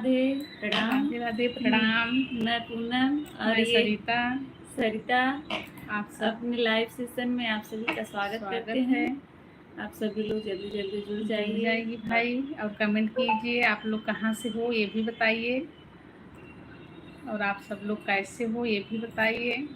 राधे प्रणाम। राधे राधे प्रणाम। मैं पूनम और मैं ये सरिता। आप सब अपने लाइव सेशन में आप सभी का स्वागत करते हैं। आप सभी लोग जल्दी जल्दी जुड़ जाइए भाई, और कमेंट कीजिए आप लोग कहाँ से हो ये भी बताइए, और आप सब लोग कैसे हो ये भी बताइए।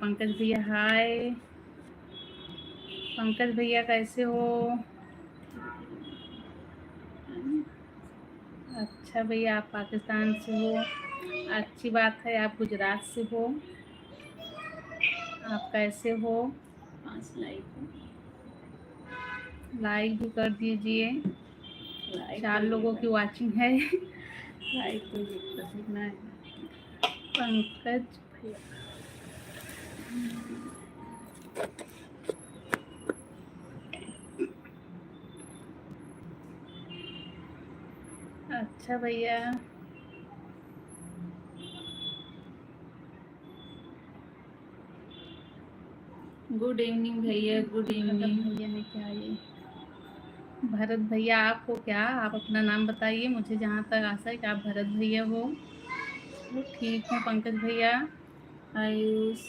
पंकज भैया हाय। पंकज भैया कैसे हो? अच्छा भैया, आप पाकिस्तान से हो, अच्छी बात है। आप गुजरात से हो, आप कैसे हो? 5 लाइक भी कर दीजिए। 4 लोगों की वाचिंग है। लाइक तो करना है। पंकज भैया अच्छा भैया। गुड इवनिंग भैया, गुड इवनिंग। भैया ने क्या ये भरत भैया, आपको क्या, आप अपना नाम बताइए। मुझे जहाँ तक आशा है कि आप भरत भैया हो। ठीक हूँ पंकज भैया। आयुष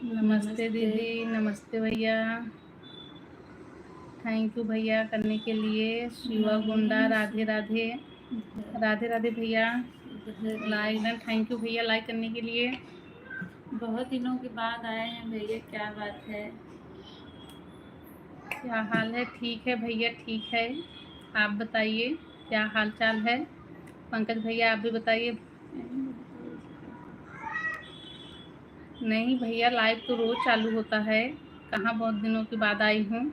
नमस्ते दीदी। नमस्ते भैया। थैंक यू भैया करने के लिए। शिवा गुंडा राधे राधे। राधे राधे भैया। लाइक थैंक यू भैया लाइक करने के लिए। बहुत दिनों के बाद आए हैं भैया, क्या बात है? क्या हाल है? ठीक है भैया, ठीक है। आप बताइए क्या हाल चाल है? पंकज भैया आप भी बताइए। नहीं भैया, लाइव तो रोज चालू होता है। कहाँ बहुत दिनों के बाद आई हूँ।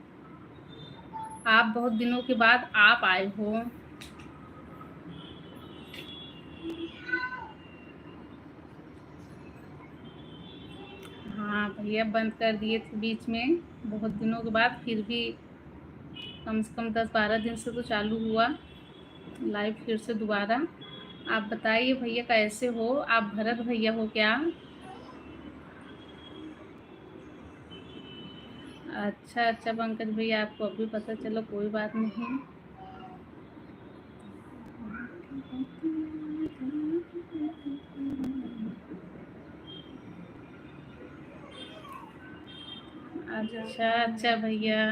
आप बहुत दिनों के बाद आप आए हो। हाँ भैया, बंद कर दिए थे बीच में बहुत दिनों के बाद, फिर भी कम से कम 10-12 दिन से तो चालू हुआ लाइव फिर से दोबारा। आप बताइए भैया कैसे हो? आप भरत भैया हो क्या? अच्छा पंकज भैया, आपको अभी पता चलो, कोई बात नहीं। अच्छा भैया,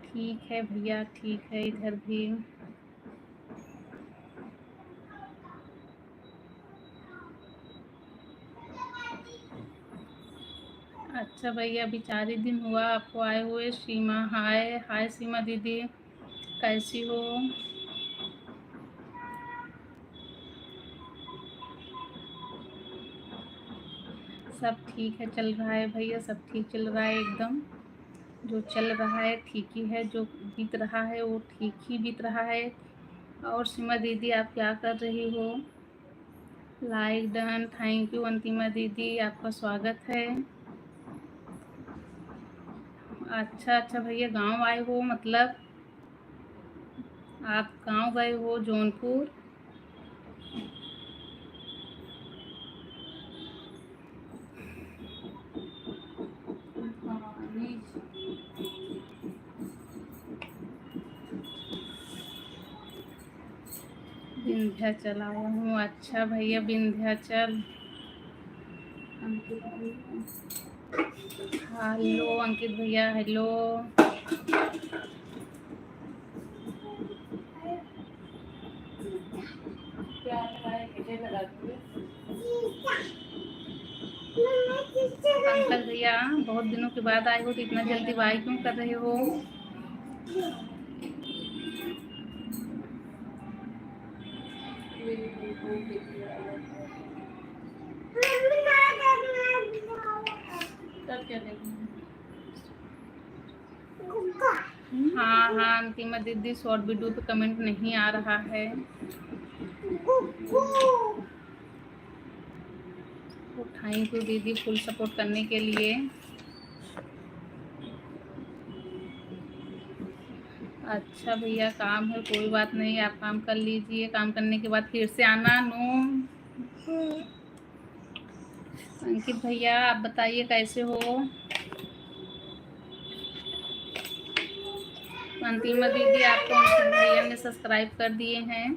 ठीक है भैया, ठीक है इधर भी। अच्छा भैया, अभी 4 ही दिन हुआ आपको आए हुए। सीमा हाय। हाय सीमा दीदी, कैसी हो? सब ठीक है, चल रहा है भैया, सब ठीक चल रहा है एकदम। जो चल रहा है ठीक ही है, जो बीत रहा है वो ठीक ही बीत रहा है। और सीमा दीदी आप क्या कर रही हो? लाइक डन, थैंक यू अंतिमा दीदी, आपका स्वागत है। अच्छा भैया, गांव आए हो मतलब? आप गांव गए हो जौनपुर? विंध्याचल आया हूँ। अच्छा भैया, विंध्याचल। हेलो अंकित भैया, हेलो। अंकल भैया, बहुत दिनों के बाद आए हो तो इतना जल्दी बाय क्यों कर रहे हो? हाँ अंतिमा दीदी, शॉर्ट वीडियो पे कमेंट नहीं आ रहा है। तो थैंक यू दीदी फुल सपोर्ट करने के लिए। अच्छा भैया काम है, कोई बात नहीं, आप काम कर लीजिए, काम करने के बाद फिर से आना। नो अंकित भैया आप बताइए कैसे हो। अंतिमा दीदी आपको अंकित भैया ने सब्सक्राइब कर दिए हैं।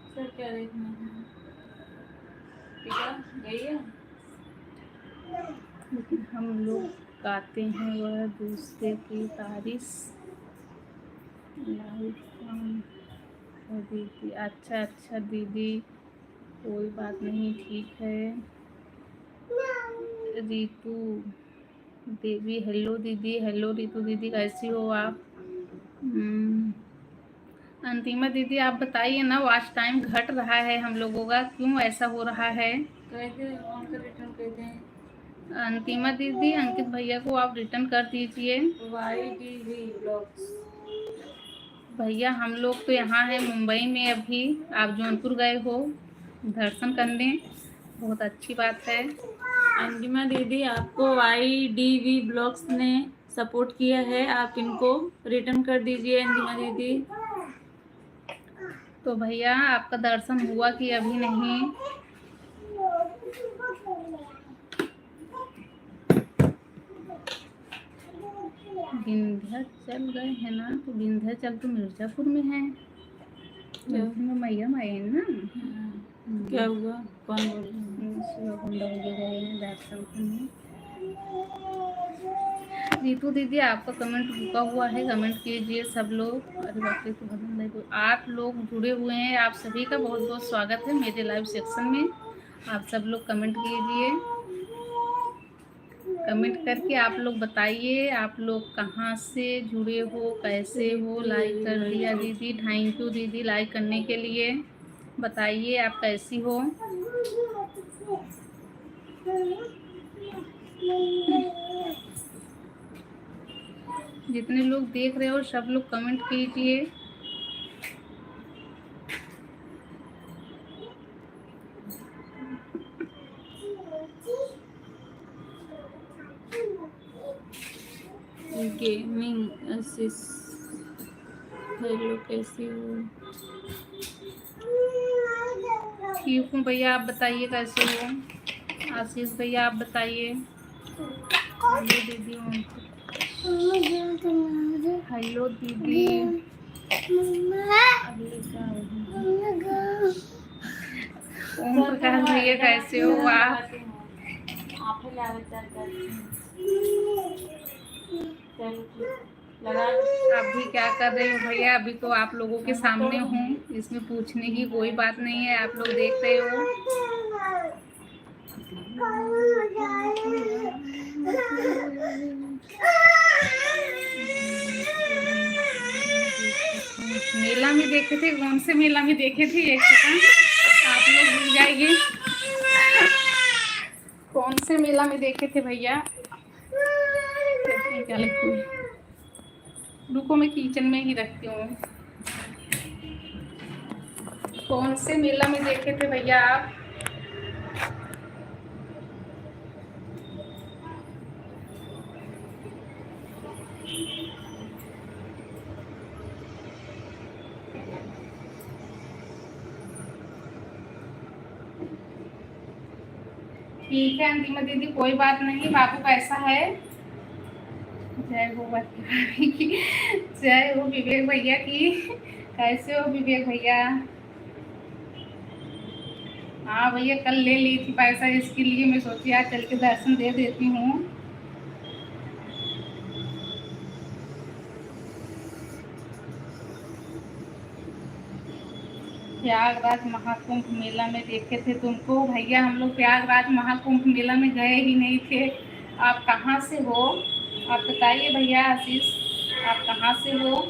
सर क्या देखना है? टीका गई है? लेकिन हम लोग गाते हैं वह दूसरे की तारीफ दीदी। अच्छा अच्छा दीदी कोई बात नहीं, ठीक है। रितु देवी हेलो दीदी। हेलो रितु दीदी कैसी हो आप। अंतिमा दीदी आप बताइए ना, वॉच टाइम घट रहा है हम लोगों का, क्यों ऐसा हो रहा है। कैसे ऑन कर रिटर्न कहते हैं? अंतिमा दीदी अंकित भैया को आप रिटर्न कर दीजिए। YDV blogs. भैया हम लोग तो यहाँ है मुंबई में, अभी आप जौनपुर गए हो दर्शन करने, बहुत अच्छी बात है। अंजिमा दीदी आपको YDV ब्लॉग्स ने सपोर्ट किया है, आप इनको रिटर्न कर दीजिए अंजिमा दीदी। तो भैया आपका दर्शन हुआ कि अभी नहीं। विंध्याचल गए हैं ना, तो विंध्याचल तो मिर्जापुर में है, में मैया माए है ना। क्या हुआ, कौन बोल रहे हैं? शिवाकुंड भैया गए हैं दर्शन करने। नीतू दीदी आपका कमेंट रुका हुआ है, कमेंट कीजिए सब लोग। अरे बाप रे, तो आप लोग जुड़े हुए हैं, आप सभी का बहुत बहुत स्वागत है मेरे लाइव सेक्शन में। आप सब लोग कमेंट कीजिए, कमेंट करके आप लोग बताइए आप लोग कहाँ से जुड़े हो, कैसे हो। लाइक कर दिया दीदी, थैंक यू दीदी लाइक करने के लिए। बताइए आप कैसी हो। जितने लोग देख रहे हो सब लोग कमेंट कीजिए। गेमिंग आशीष हेलो कैसी हो? ठीक हूँ भैया, आप बताइए कैसे हो। आशीष भैया आप बताइए। हेलो दीदी, हेलो दीदी। ओम प्रकाश भैया कैसे हो आप। अभी क्या कर रहे हो भैया, अभी तो आप लोगों के सामने हूँ, इसमें पूछने की कोई बात नहीं है, आप लोग देख रहे हो। मेला में देखे थे, कौन से मेला में देखे थे, एक सेकंड आप लोग भूल जाएंगे कौन से मेला में देखे थे भैया। क्या लिखूं, रुको मैं किचन में ही रखती हूँ। कौन से मेला में देखे थे भैया आप। ठीक है अंतिमा दीदी कोई बात नहीं, बाबू कैसा है। जय हो भाभी की, जय हो विवेक भैया की। कैसे हो विवेक भैया। हाँ भैया कल ले ली थी पैसा, इसके लिए मैं सोची आज चल के दर्शन दे देती हूँ। प्रयागराज महाकुंभ मेला में देखे थे तुमको। भैया हम लोग प्रयागराज महाकुंभ मेला में गए ही नहीं थे। आप कहाँ से हो, आप बताइए भैया। आशीष आप कहाँ से हो।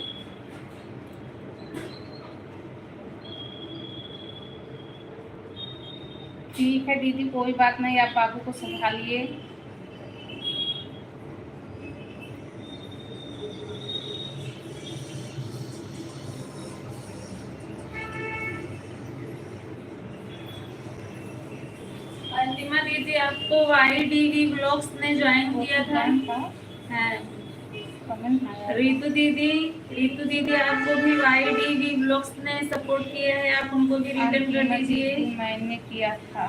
ठीक है दीदी कोई बात नहीं, आप बाबू को संभालिए। दीदी आपको YDV ब्लॉग्स ने ज्वाइन किया था। है रितु दीदी आपको भी YDV ब्लॉग्स ने सपोर्ट किया है, आप उनको भी रिटर्न कर दीजिए। मैंने किया था,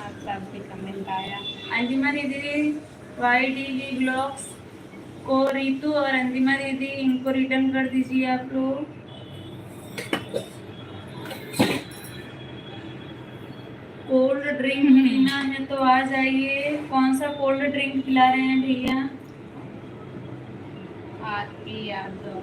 आज भी कमेंट आया। अंजिमा दीदी YDV ब्लॉग्स को रितु और अंजिमा दीदी इनको रिटर्न कर दीजिए आप लोग। कोल्ड ड्रिंक पीना है तो आ जाइए। कौन सा कोल्ड ड्रिंक पिला रहे हैं भैया? आरपी यादव,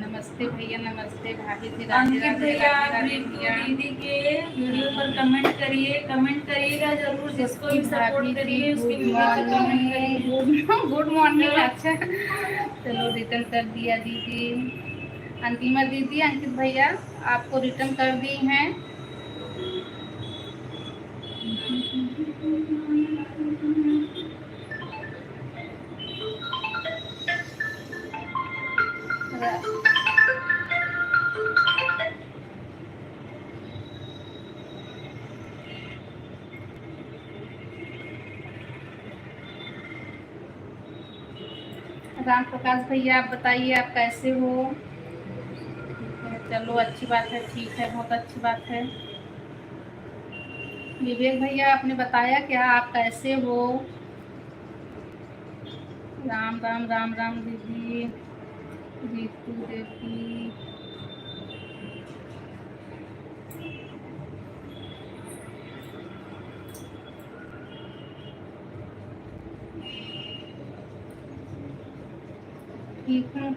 नमस्ते भैया, नमस्ते भाभी जी। अंकित भैया आप दीदी के वीडियो पर कमेंट करिए, कमेंट करिएगा जरूर, जिसको भी सपोर्ट करिए उसके वीडियो पर कमेंट करिए। Good morning. अच्छा चलो रिटर्न कर दिया दीदी। अंतिमा दीदी अंकित भैया आपको रिटर्न कर दी हैं। राम प्रकाश भैया आप बताइए आप कैसे हो? चलो अच्छी बात है, ठीक है, बहुत अच्छी बात है। विवेक भैया आपने बताया क्या, आप कैसे हो? राम राम राम राम दीदी। रितु देवी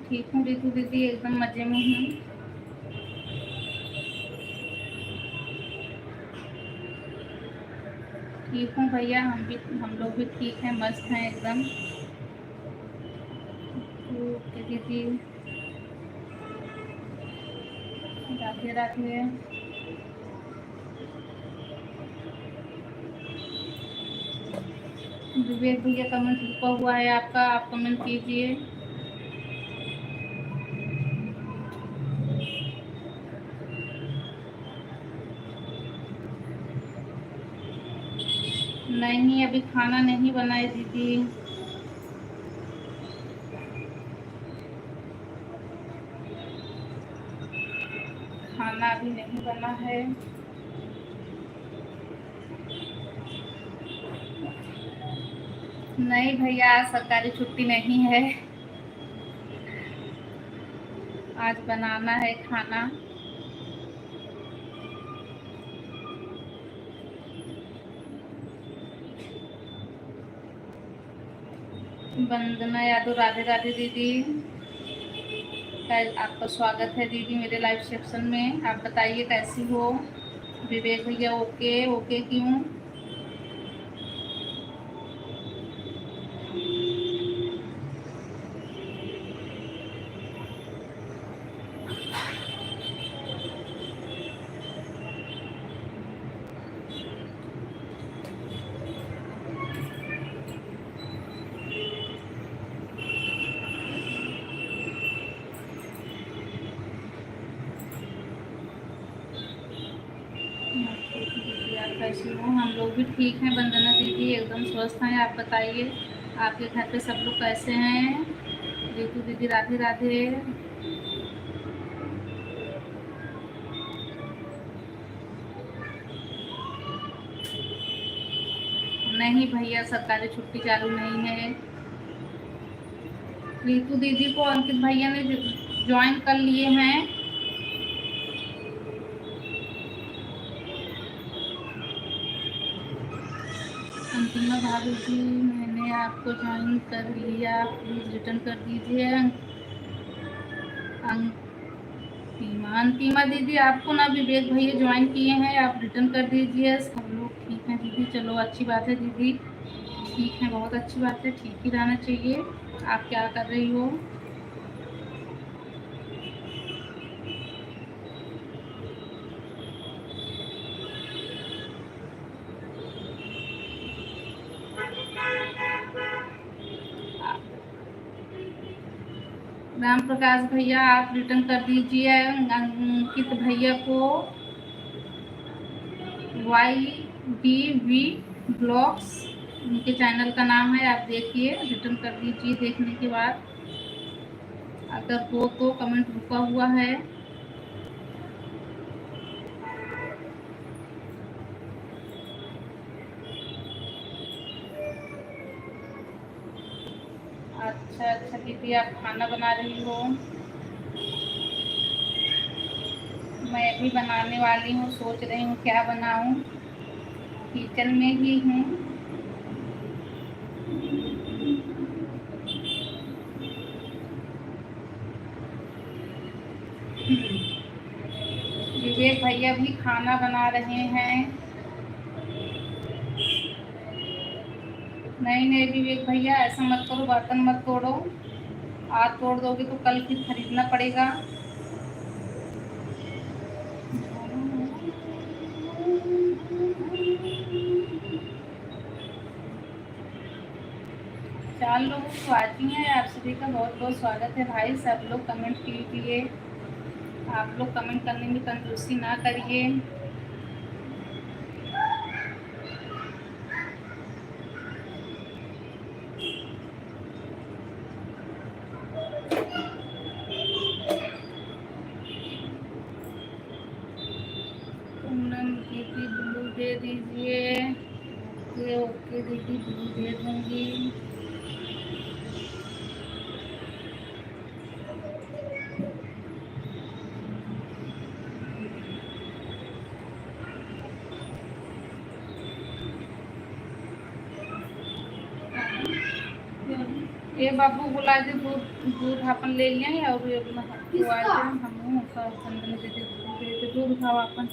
ठीक हूँ रितु दीदी, एकदम मजे में हूँ। ठीक हूँ भैया, हम लोग भी ठीक हैं, मस्त हैं एकदम। ओके दीदी, राधे राधे। विवेक भैया कमेंट रुका हुआ है आपका, आप कमेंट कीजिए। नहीं अभी खाना नहीं बनाए दीदी। खाना अभी नहीं बना है। नहीं भैया आज सरकारी छुट्टी नहीं है, आज बनाना है खाना। वंदना यादव, राधे राधे दीदी, आपका स्वागत है दीदी मेरे लाइव सेक्शन में। आप बताइए कैसी हो? विवेक भैया ओके ओके क्यों? कैसी हो? हम लोग भी ठीक हैं वंदना दीदी, एकदम स्वस्थ हैं। आप बताइए आपके घर पे सब लोग कैसे हैं? रितु दीदी राधे राधे। नहीं भैया सरकारी छुट्टी चालू नहीं है। रितु दीदी को अंकित भैया ने ज्वाइन कर लिए हैं। अंतिमा भाभी जी मैंने आपको ज्वाइन कर लिया, प्लीज रिटर्न कर दीजिए। अंतिमा दीदी आपको ना विवेक भैया ज्वाइन किए हैं, आप रिटर्न कर दीजिए। हम लोग ठीक हैं दीदी, चलो अच्छी बात है दीदी, ठीक है, बहुत अच्छी बात है, ठीक ही रहना चाहिए। आप क्या कर रही हो? राम प्रकाश भैया आप रिटर्न कर दीजिए अंकित भैया को। DV ब्लॉग्स उनके चैनल का नाम है, आप देखिए, रिटर्न कर दीजिए देखने के बाद। अगर हो तो कमेंट रुका हुआ है। अच्छा अच्छा दीदी, आप खाना बना रही हो? मैं भी बनाने वाली हूँ, सोच रही हूँ क्या बनाऊँ, किचन में ही हूँ। विवेक भैया भी खाना बना रहे हैं। नहीं नहीं विवेक भैया, ऐसा मत करो, बर्तन मत तोड़ो। आज तोड़ दोगे तो कल फिर खरीदना पड़ेगा। चार लोगों की वाचिंग है, आप सभी का बहुत बहुत स्वागत है भाई। सब लोग कमेंट कीजिए, आप लोग कमेंट करने में कंजूसी ना करिए। पूनम दीदी ब्लू दे दीजिए। ओके दीदी, ब्लू दे दूंगी। ये बाबू बुला दे, दूध दूध अपन ले लिया और ये अपना हुआ हम चंदन दे दूध खाओ अपन।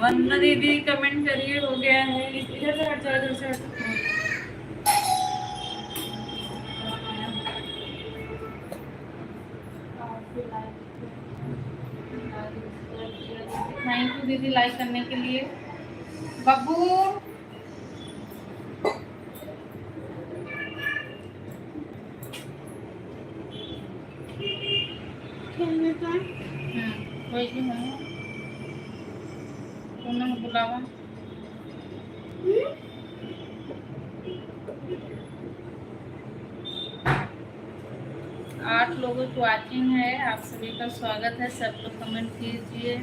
वंदना दीदी कमेंट करिए, हो गया है। इधर से हट जाओ, इधर से हट। थैंक यू दीदी लाइक करने के लिए। बब्बू कोई भी है पूनम बुलावा। 8 लोगों की वॉचिंग है, आप सभी का स्वागत है। सब लोग कमेंट कीजिए।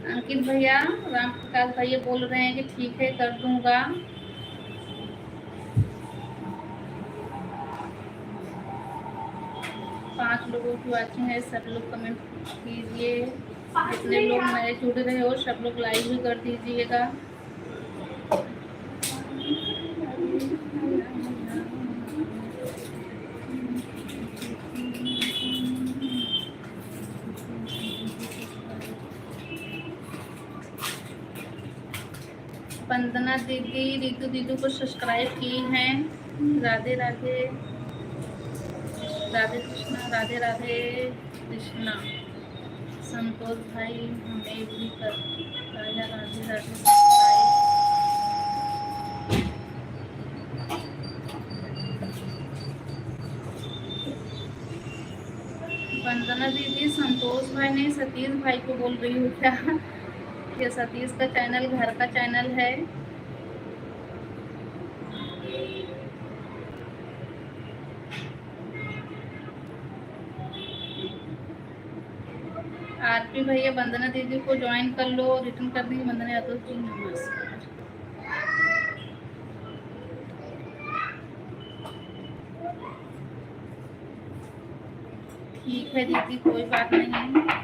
अंकित भैया, राम प्रकाश भैया बोल रहे हैं कि ठीक है कर दूंगा। पाँच लोगों की वॉचिंग है, सब लोग कमेंट कीजिए। जितने लोग नए जुड़ रहे हो सब लोग लाइक भी कर दीजिएगा। वंदना दीदी, रितु दीदी को सब्सक्राइब की हैं। राधे राधे, राधे कृष्णा, राधे राधे कृष्णा। संतोष भाई हमें भी कर राधे राधे सब्सक्राइब। वंदना दीदी संतोष भाई नहीं, सतीश भाई को बोल रही हूँ क्या? ये सतीश का चैनल घर का चैनल है। आरपी भैया वंदना दीदी को ज्वाइन कर लो, रिटर्न कर देंगे। वंदना यादव जी नमस्कार। ठीक है दीदी, कोई बात नहीं दीदी।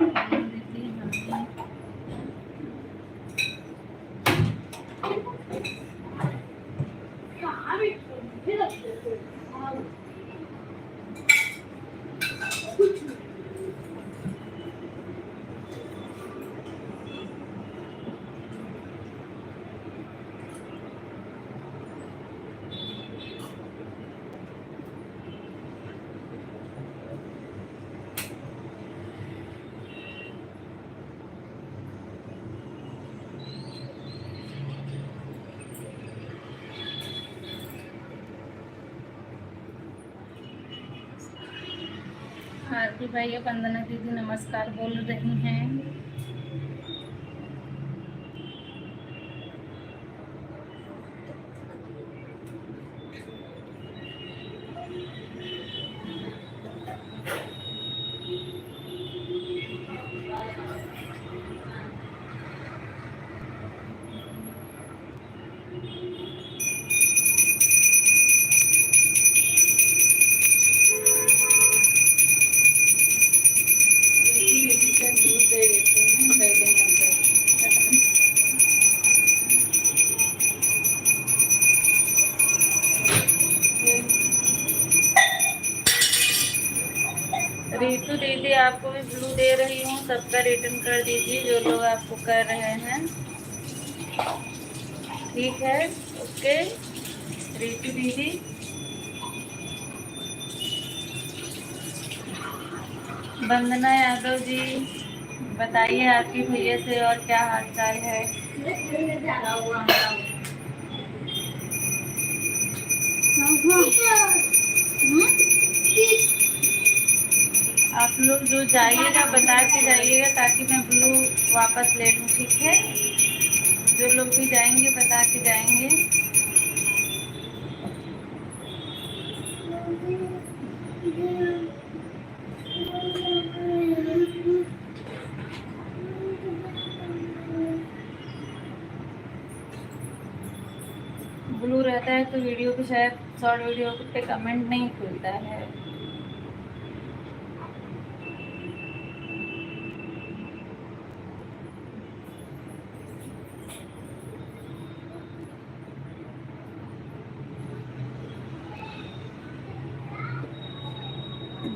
आरती भैया, वंदना दीदी नमस्कार बोल रही हैं। रितु दीदी आपको भी ब्लू दे रही हूँ, सबका रिटर्न कर दीजिए जो लोग आपको कर रहे हैं। ठीक है, ओके रितु दीदी। वंदना यादव जी बताइए आपकी भैया से और क्या हाल चाल है। आप लोग जो जाइएगा बता के जाइएगा ताकि मैं ब्लू वापस ले लूँ। ठीक है, जो लोग भी जाएंगे बता के जाएंगे। ब्लू रहता है तो वीडियो पे शायद शॉर्ट वीडियो पे कमेंट नहीं खुलता है।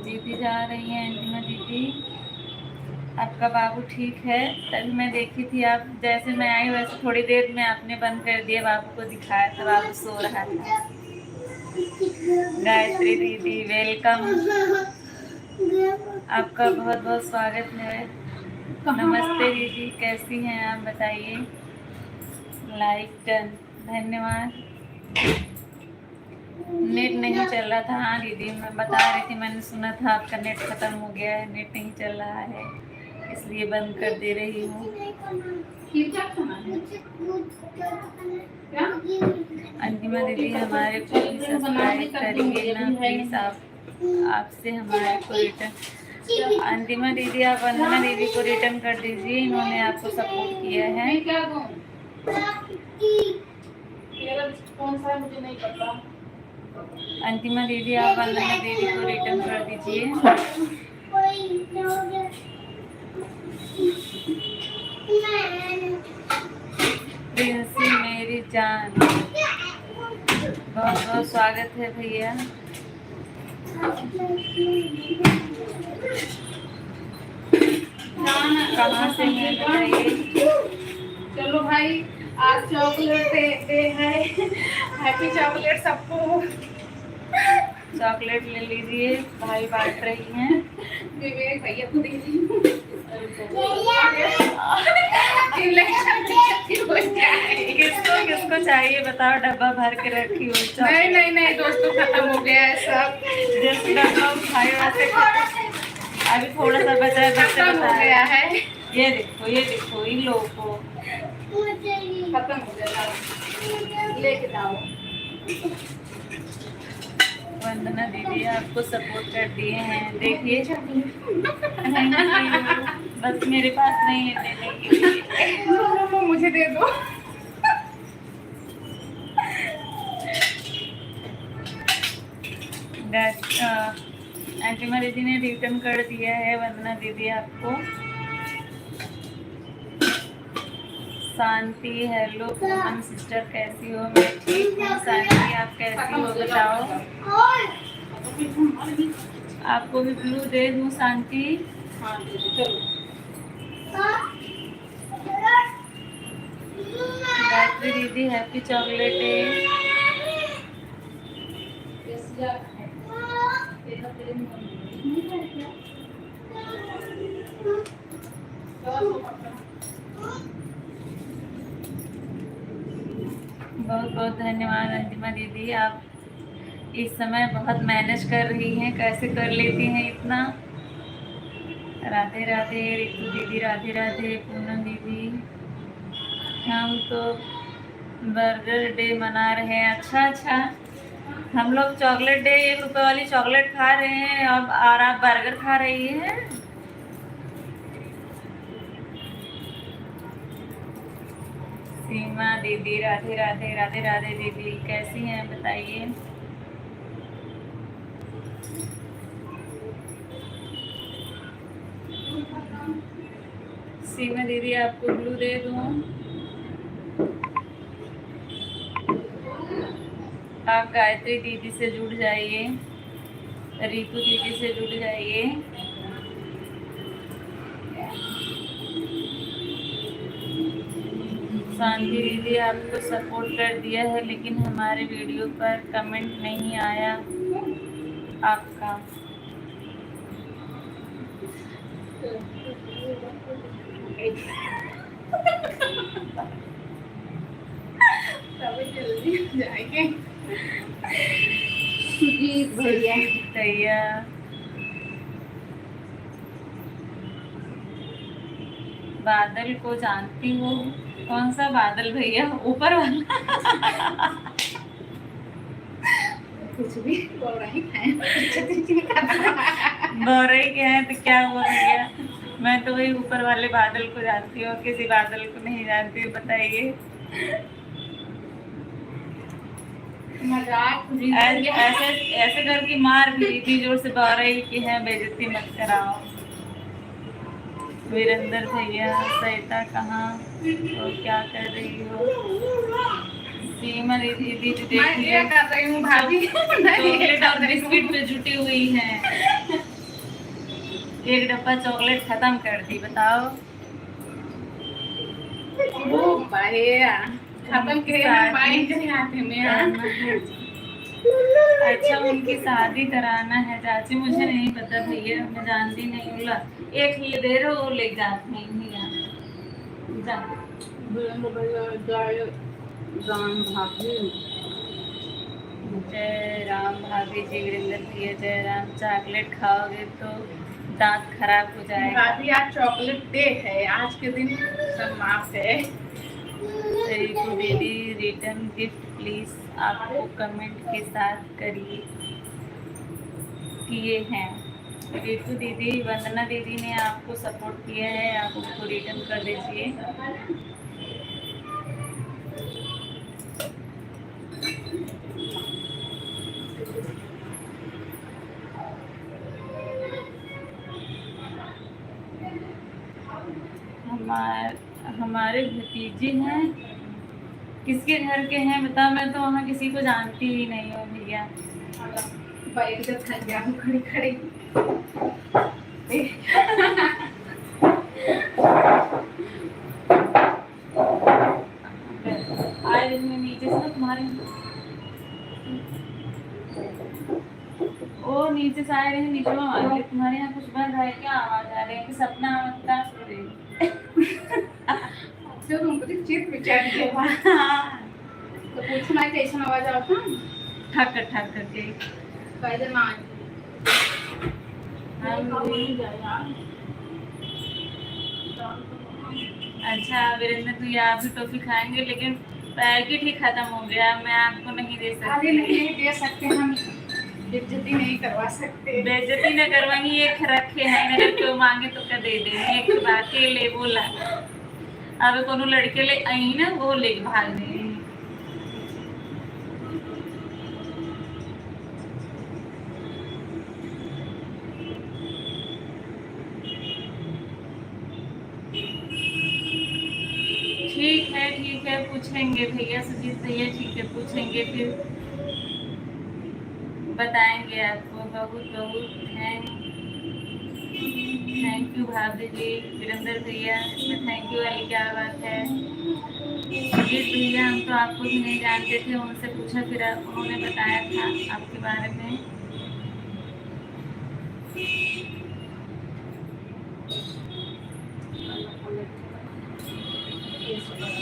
दीदी जा रही हैं, अंतिमा दीदी। आपका बाबू ठीक है? तभी मैं देखी थी, आप जैसे मैं आई वैसे थोड़ी देर में आपने बंद कर दिया, बाबू को दिखाया तो बाबू सो रहा था। गायत्री दीदी वेलकम, आपका बहुत बहुत स्वागत है। नमस्ते दीदी, कैसी हैं आप बताइए। लाइक डन, धन्यवाद। नेट नहीं चल रहा था। हाँ दीदी मैं बता रही थी, मैंने सुना था आपका नेट खत्म हो गया है, नेट नहीं चल रहा है इसलिए बंद कर दे रही हूँ। अंतिमा दीदी हमारे को भी सब्सक्राइब करिए ना प्लीज, आपसे हमारे को रिटर्न। अंतिमा दीदी आप वंदना दीदी को रिटर्न कर दीजिए, इन्होंने आपको सपोर्ट किया है। कौन सा मुझे नहीं पता। अंतिमा दीदी आप वंदना दीदी को रिटर्न कर दीजिए। प्रिंसी मेरी जान, बहुत बहुत स्वागत है भैया। कहाँ से हैं बताइए। चलो भाई आज चॉकलेट डे है, हैप्पी चॉकलेट सबको। चॉकलेट ले लीजिए, भाई बांट रही हैं। विवेक भैया को दे दी। किसको किसको चाहिए बताओ, डब्बा भर के रखी हो। नहीं दोस्तों खत्म हो गया है सब, जैसे डब्बा भाई वैसे अभी थोड़ा सा बचा है, बच्चे खत्म हो गया है। ये देखो इन लोगों को खत्म हो गया, लेके जाओ। वंदना दीदी आपको सपोर्ट कर दिए हैं, देखिए। बस मेरे पास नहीं है देने के लिए। मुझे दे दो। अंतिमा दीदी ने रिटर्न कर दिया है वंदना दीदी आपको। शांति हेलो पूनम सिस्टर कैसी हो? मैं ठीक हूँ। शांति आप कैसी हो बताओ। आपको भी ब्लू दे दूँ शांति? हाँ चलो। गायत्री दीदी हैप्पी चॉकलेट डे। बहुत बहुत धन्यवाद अंतिमा दीदी, आप इस समय बहुत मैनेज कर रही हैं, कैसे कर लेती हैं इतना। राधे राधे रितु दीदी, राधे राधे पूनम दीदी। हम तो बर्गर डे मना रहे हैं। अच्छा, हम लोग चॉकलेट डे 1 रुपए वाली चॉकलेट खा रहे हैं अब, और आप बर्गर खा रही हैं। सीमा दीदी, राधे राधे, राधे राधे दीदी, कैसी हैं बताइए। सीमा दीदी आपको ग्लू दे दूं? आप गायत्री दीदी से जुड़ जाइए, रितु दीदी से जुड़ जाइए। शांति दीदी आपको सपोर्ट कर दिया है, लेकिन हमारे वीडियो पर कमेंट नहीं आया आपका। जल्दी जाएंगे। सुजीत भैया, बादल को जानती हो? कौन सा बादल भैया? ऊपर वाला? कुछ भी बोराई खाए, बोराई के हैं तो क्या हुआ भैया? मैं तो वही ऊपर वाले बादल को जानती हूँ, किसी बादल को नहीं जानती। बताइए। मजाक ऐसे करके मार भी इतनी जोर से बोराई की है, बेइज्जती मत कराओ। वीरेंद्र भैया, सरिता कहाँ और क्या कर रही हो? सीमा दीदी देखिए, कर रही हूँ भाभी, चॉकलेट और बिस्किट पे जुटी हुई है। एक डब्बा चॉकलेट खत्म कर दी, बताओ। वो भैया खत्म अच्छा, उनकी शादी कराना है चाची। मुझे नहीं पता भैया, मैं जानती नहीं हूँ। एक ही दे रहे हो, ले जा नहीं जा। जय राम भाभी जी, वीरेंद्र भैया जय राम। चॉकलेट खाओगे तो दांत खराब हो जाएगा। भाभी आज चॉकलेट डे है, आज के दिन सब माफ है। रितु दीदी, रिटर्न गिफ्ट प्लीज आपको कमेंट के साथ किए हैं। रितु दीदी, वंदना दीदी ने आपको सपोर्ट किया है, आप उसको रिटर्न कर दीजिए। हमारे भतीजे हैं। किसके घर के हैं बताओ? मैं तो वहाँ किसी को जानती ही नहीं हूँ भैया। बैठ कर थक गया हूँ खड़ी खड़ी। आए नीचे से तुम्हारे, ओ नीचे से आए रहे, नीचे में तुम्हारे यहाँ कुछ बन रहा है क्या? आवाज आ रही है कि सपना क्या सो रही? जो तुमको चित विचार के तो पूछना है कैसा आवाज आता है? ठक ठक करके पैदल ना अच्छा वीरेंद्र, तो ये आप भी टॉफी खाएंगे, लेकिन पैकेट ही खत्म हो गया। मैं आपको नहीं दे सकती। नहीं दे सकते, हम बेइज्जती नहीं करवा सकते। बेइज्जती न करवाएंगी। एक रखे हैं, अगर कोई मांगे तो क्या दे देंगे। एक बाकी ले बोला, अब कोनो लड़के ले आई ना, वो ले भाग गए। ठीक है पूछेंगे भैया, सुजीत भैया, ठीक है पूछेंगे, फिर बताएंगे आपको। बहुत थैंक यू भाभी जी। वीरेंद्र भैया, इसमें थैंक यू वाली क्या बात है? सुजीत भैया, हम तो आपको भी नहीं जानते थे, उनसे पूछा, फिर उन्होंने बताया था आपके बारे में।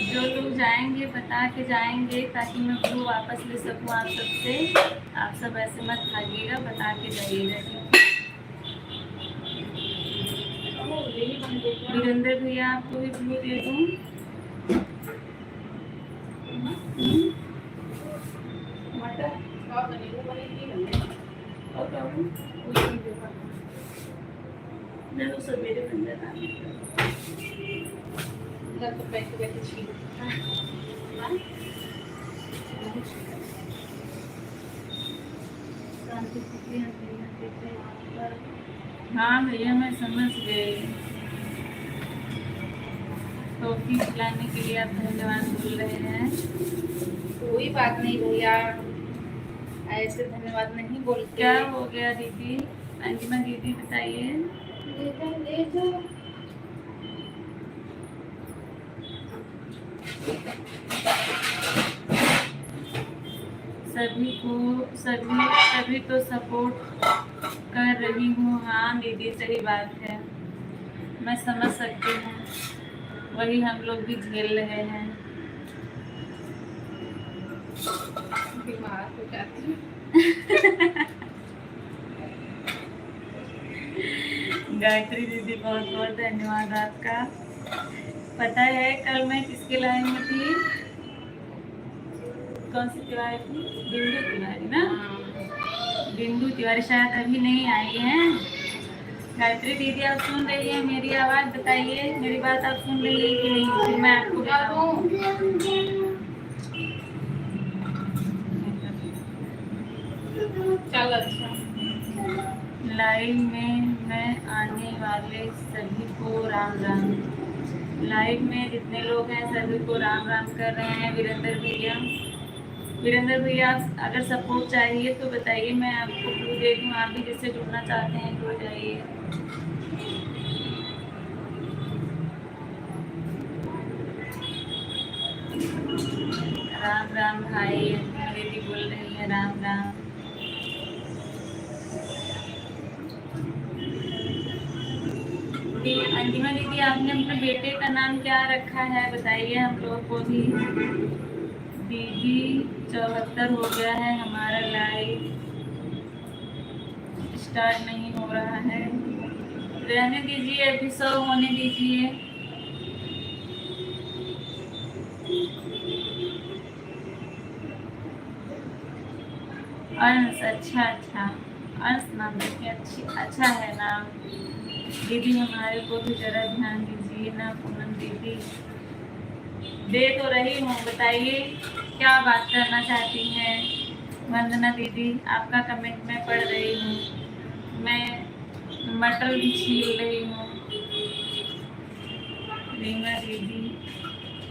जो लोग जाएंगे बता के जाएंगे, ताकि मैं ग्लू वापस ले सकूं आप सबसे। आप सब ऐसे मत भागिएगा, बता के जाइएगा। वीरेंद्र भैया आपको भी ब्लू दे दूँ? सवेरे बन जाता हाँ भैया मैं समझ गई। टॉफी खिलाने के लिए आप धन्यवाद बोल रहे हैं। कोई बात नहीं भैया, ऐसे धन्यवाद नहीं बोलते। क्या हो गया दीदी? अंजिमा दीदी बताइए। ले जाओ। सभी तो सपोर्ट कर रही हूँ। हाँ दीदी सही बात है, मैं समझ सकती हूँ, वही हम लोग भी झेल रहे हैं। बीमार हो जाती हूँ। गायत्री दीदी बहुत बहुत धन्यवाद आपका। पता है कल मैं किसके लाइन में थी? कौन सी तिवारी थी? बिंदु तिवारी ना? बिंदु तिवारी शायद अभी नहीं आई हैं। गायत्री दीदी आप सुन रही है मेरी आवाज़? बताइए मेरी बात आप सुन रही है कि नहीं? फिर मैं आपको बताऊं। चल अच्छा। लाइव में मैं आने वाले सभी को राम राम। लाइव में जितने लोग हैं सभी को राम राम कर रहे हैं। वीरेंद्र भैया अगर सपोर्ट चाहिए तो बताइए, मैं आपको ब्लू दे दूँ। आप भी जिससे जुड़ना चाहते हैं जुड़ जाइए। राम राम भाई, दीदी बोल रही है राम राम। अंजिमा दीदी आपने अपने बेटे का नाम क्या रखा है बताइए हम लोग को भी। दीदी 74 हो गया है, हमारा लाइव स्टार्ट नहीं हो रहा है। रहने दीजिए, अभी 100 होने दीजिए। अंश, अच्छा अंश नाम देखिए, अच्छा है नाम। दीदी हमारे को भी जरा ध्यान दीजिए ना। पूनम दीदी दे तो रही हूँ, बताइए क्या बात करना चाहती हैं। वंदना दीदी आपका कमेंट मैं पढ़ रही हूँ। मैं मटर भी छील रही हूँ।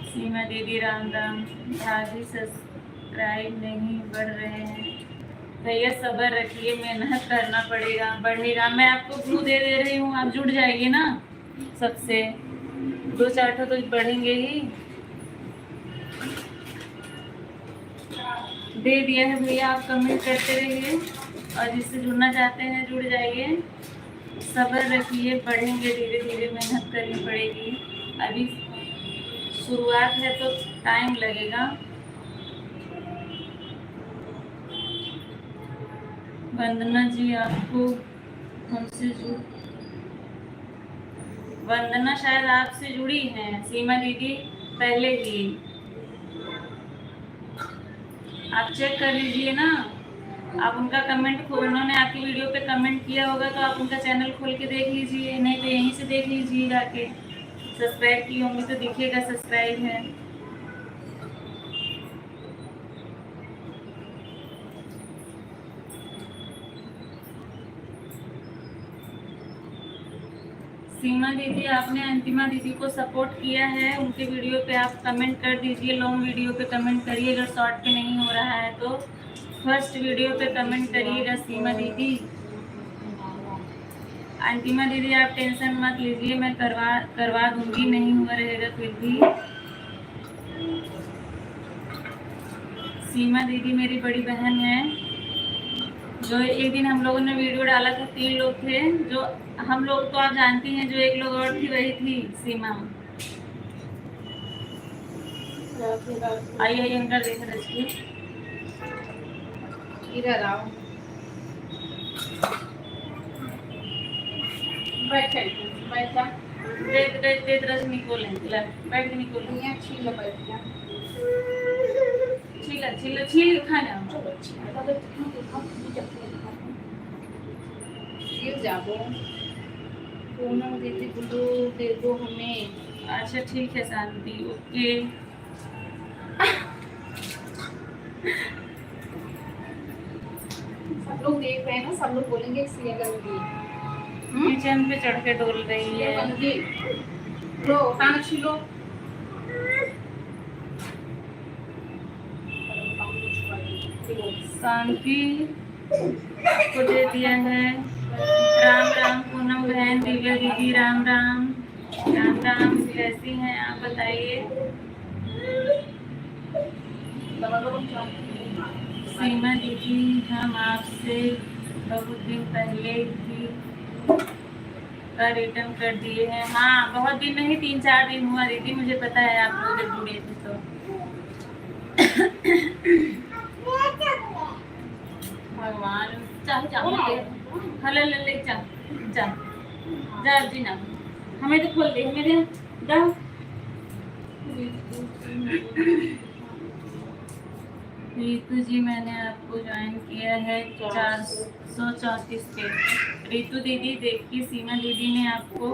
सीमा दीदी राम राम। भाभी सब्सक्राइब नहीं बढ़ रहे हैं। भैया सब्र रखिए, मेहनत करना पड़ेगा, बढ़ेगा। मैं आपको ब्लू दे रही हूँ, आप जुड़ जाइए ना सबसे। 2-4 तो बढ़ेंगे ही। दे दिया है भैया, आप कमेंट करते रहिए और जिससे जुड़ना चाहते हैं जुड़ जाइए। सब्र रखिए, बढ़ेंगे धीरे धीरे, मेहनत करनी पड़ेगी। अभी शुरुआत है तो टाइम लगेगा। वंदना जी आपको हमसे वंदना शायद आपसे जुड़ी हैं, सीमा दीदी पहले ही। आप चेक कर लीजिए ना। आप उनका कमेंट उन्होंने आपकी वीडियो पे कमेंट किया होगा तो आप उनका चैनल खोल के देख लीजिए, नहीं तो यहीं से देख लीजिए जाके। सब्सक्राइब की होंगी तो दिखेगा सब्सक्राइब है। सीमा दीदी आपने अंतिमा दीदी को सपोर्ट किया है, उनके वीडियो पे आप कमेंट कर दीजिए। लॉन्ग वीडियो पे कमेंट करिए, अगर शॉर्ट पे नहीं हो रहा है तो फर्स्ट वीडियो पे कमेंट करिएगा सीमा दीदी। अंतिमा दीदी आप टेंशन मत लीजिए, मैं करवा दूंगी, नहीं हुआ रहेगा फिर भी। सीमा दीदी मेरी बड़ी बहन है, जो एक दिन हम लोगों ने वीडियो डाला था, 3 लोग थे। जो हम लोग तो आप जानती हैं, जो एक लोग और थी वही थी सीमा। आइए अंदर देख रही इधर आओ, बैठे बैठ जा। दे तरह निकोल ले बैठ के निकोल यहाँ छील बैठ जा। छील खाना गिर जाबो। पूनम दीदी गुल्लू दे दो हमें। अच्छा ठीक है शांति ओके। सब लोग देख रहे हैं ना, सब लोग बोलेंगे सिया गंदी। किचन पे चढ़ के डोल रही सिया है। गंदी। लो खाना छीलो। शांति को दे दिया है। राम राम पूनम बहन, दिव्या दीदी राम राम। राम राम, कैसी हैं आप बताइए। सीमा दीदी हम आपसे बहुत दिन पहले ही का रिटर्न कर दिए हैं। हाँ बहुत दिन नहीं, 3-4 दिन हुआ दीदी, मुझे पता है आप लोग जब जुड़े थे तो। भगवान चाहे हले ले ले जा जा जा जी ना, हमें तो खोल दे, हमें दे जा। रितु जी मैंने आपको ज्वाइन किया है 434 पे। रितु दीदी देखिए, सीमा दीदी ने आपको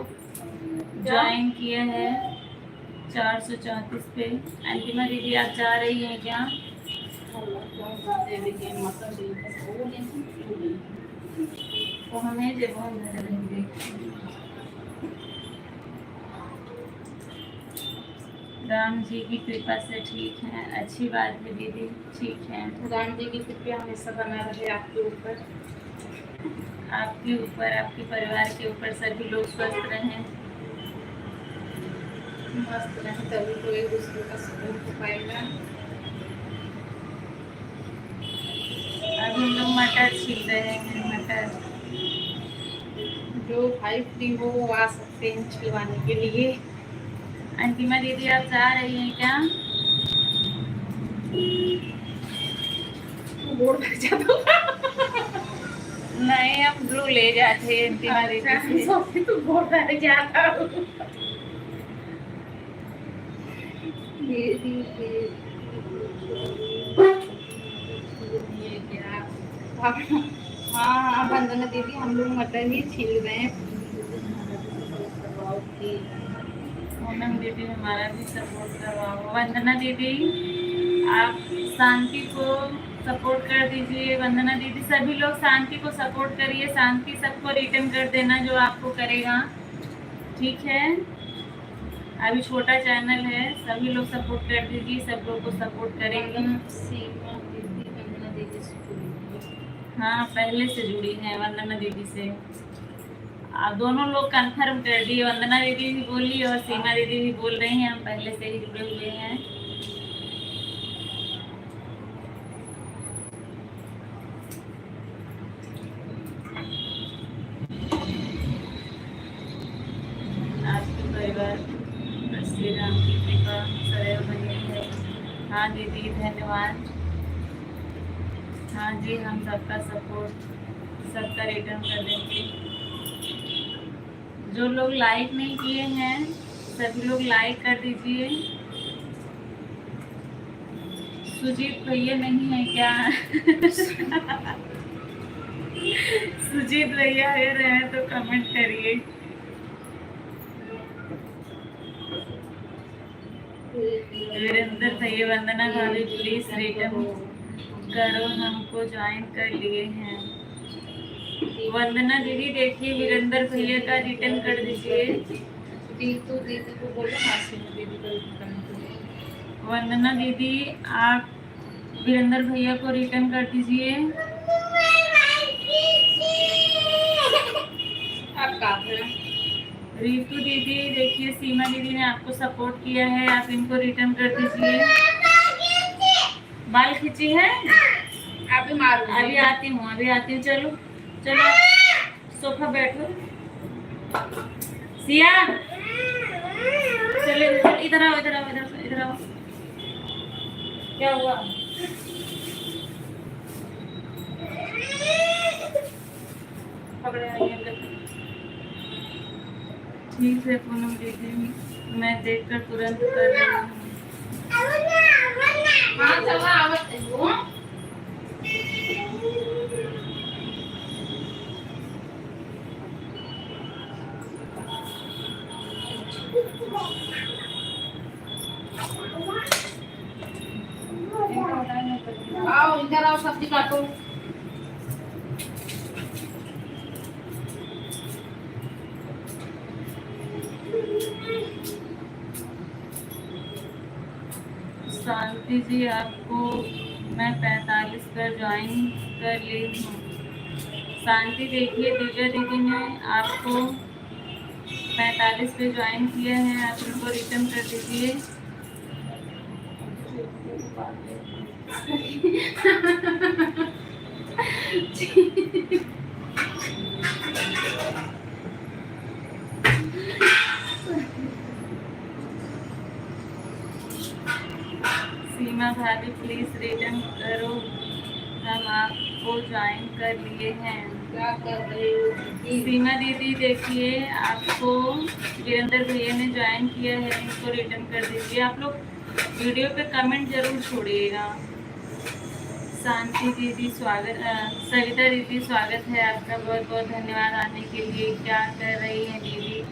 ज्वाइन किया है 434 पे। अंतिमा दीदी आप जा रही हैं क्या? तो हमें जब राम जी की कृपा से ठीक है। अच्छी बात है दीदी, ठीक है। राम जी की कृपा हमेशा बना रहे आपके ऊपर, आपके ऊपर, आपके परिवार के ऊपर, सभी लोग स्वस्थ रहें, मस्त रहें, तभी तो एक दूसरे का सुकून हो पाएगा। अभी हम लोग मटर छील रहे हैं। मटर जो भाई फ्री हो वो आ सकते हैं छिलवाने के लिए। अंतिमा दीदी आप जा रही हैं क्या? बोर्ड लग जाता नहीं हम ब्लू ले जाते हैं अंतिमा दीदी से। तो बोर्ड लग जाता ये क्या। हाँ वंदना दीदी हम लोग मटर ही छील रहे हैं। पूनम दीदी हमारा भी सपोर्ट करवाओ। वंदना दीदी आप शांति को सपोर्ट कर दीजिए। वंदना दीदी सभी लोग शांति को सपोर्ट करिए। शांति सबको रिटर्न कर देना जो आपको करेगा, ठीक है। अभी छोटा चैनल है, सभी लोग सपोर्ट कर दीजिए, सब लोग को सपोर्ट करेंगे। वंदना दीदी से हाँ पहले से जुड़ी हैं वंदना दीदी से। आप दोनों लोग कंफर्म कर दिए, वंदना दीदी भी बोली और सीमा दीदी भी बोल रही हैं हम पहले से ही जुड़े हुए हैं। आपके परिवार पर श्री राम की कृपा सदैव बनी है। हाँ दीदी धन्यवाद। हाँ जी हम सबका सपोर्ट, सबका रिटर्न कर देंगे। जो लोग लाइक नहीं किए हैं सभी लोग लाइक कर दीजिए। सुजीत भैया नहीं है क्या? सुजीत भैया है रहे तो कमेंट करिए। वीरेंद्र भैया, वंदना भाभी प्लीज रिटर्न करो, हमको ज्वाइन कर लिए हैं। वंदना दीदी देखिए वीरेंद्र भैया का रिटर्न कर दीजिए। दीदी को बोलो आशीष दीदी को रिटर्न करने के लिए। वंदना दीदी आप वीरेंद्र भैया को रिटर्न कर दीजिए। आप कहाँ पे? रितु दीदी देखिए सीमा दीदी ने आपको सपोर्ट किया है, आप इनको रिटर्न कर दीजिए। बाल खींची है? अभी मारो। अभी आती हूँ, अभी आती हूँ। चलो चलो सोफा बैठो। सिया चले इधर आओ, इधर आओ, इधर आओ। क्या हुआ? पकड़े आइए अंदर। ठीक है पूनम दीदी, मैं देखकर तुरंत कर रही हूँ। हाँ चला आवत है वो। आओ इधर आओ, सब्जी काटो। शांति जी, आपको मैं 45 पर ज्वाइन कर ली हूँ। शांति देखिए, दिव्या दीदी ने आपको 45 पे ज्वाइन किया है, आप उनको रिटर्न कर दीजिए। सीमा भाभी प्लीज रिटर्न करो, हम आपको ज्वाइन कर लिए हैं। क्या कर रही हो दीदी? सीमा दीदी देखिए, आपको वीरेंद्र भैया ने ज्वाइन किया है, इनको रिटर्न कर दीजिए। आप लोग वीडियो पे कमेंट जरूर छोड़िएगा। शांति दीदी स्वागत, सविता दीदी स्वागत है आपका, बहुत बहुत धन्यवाद आने के लिए। क्या कर रही है दीदी?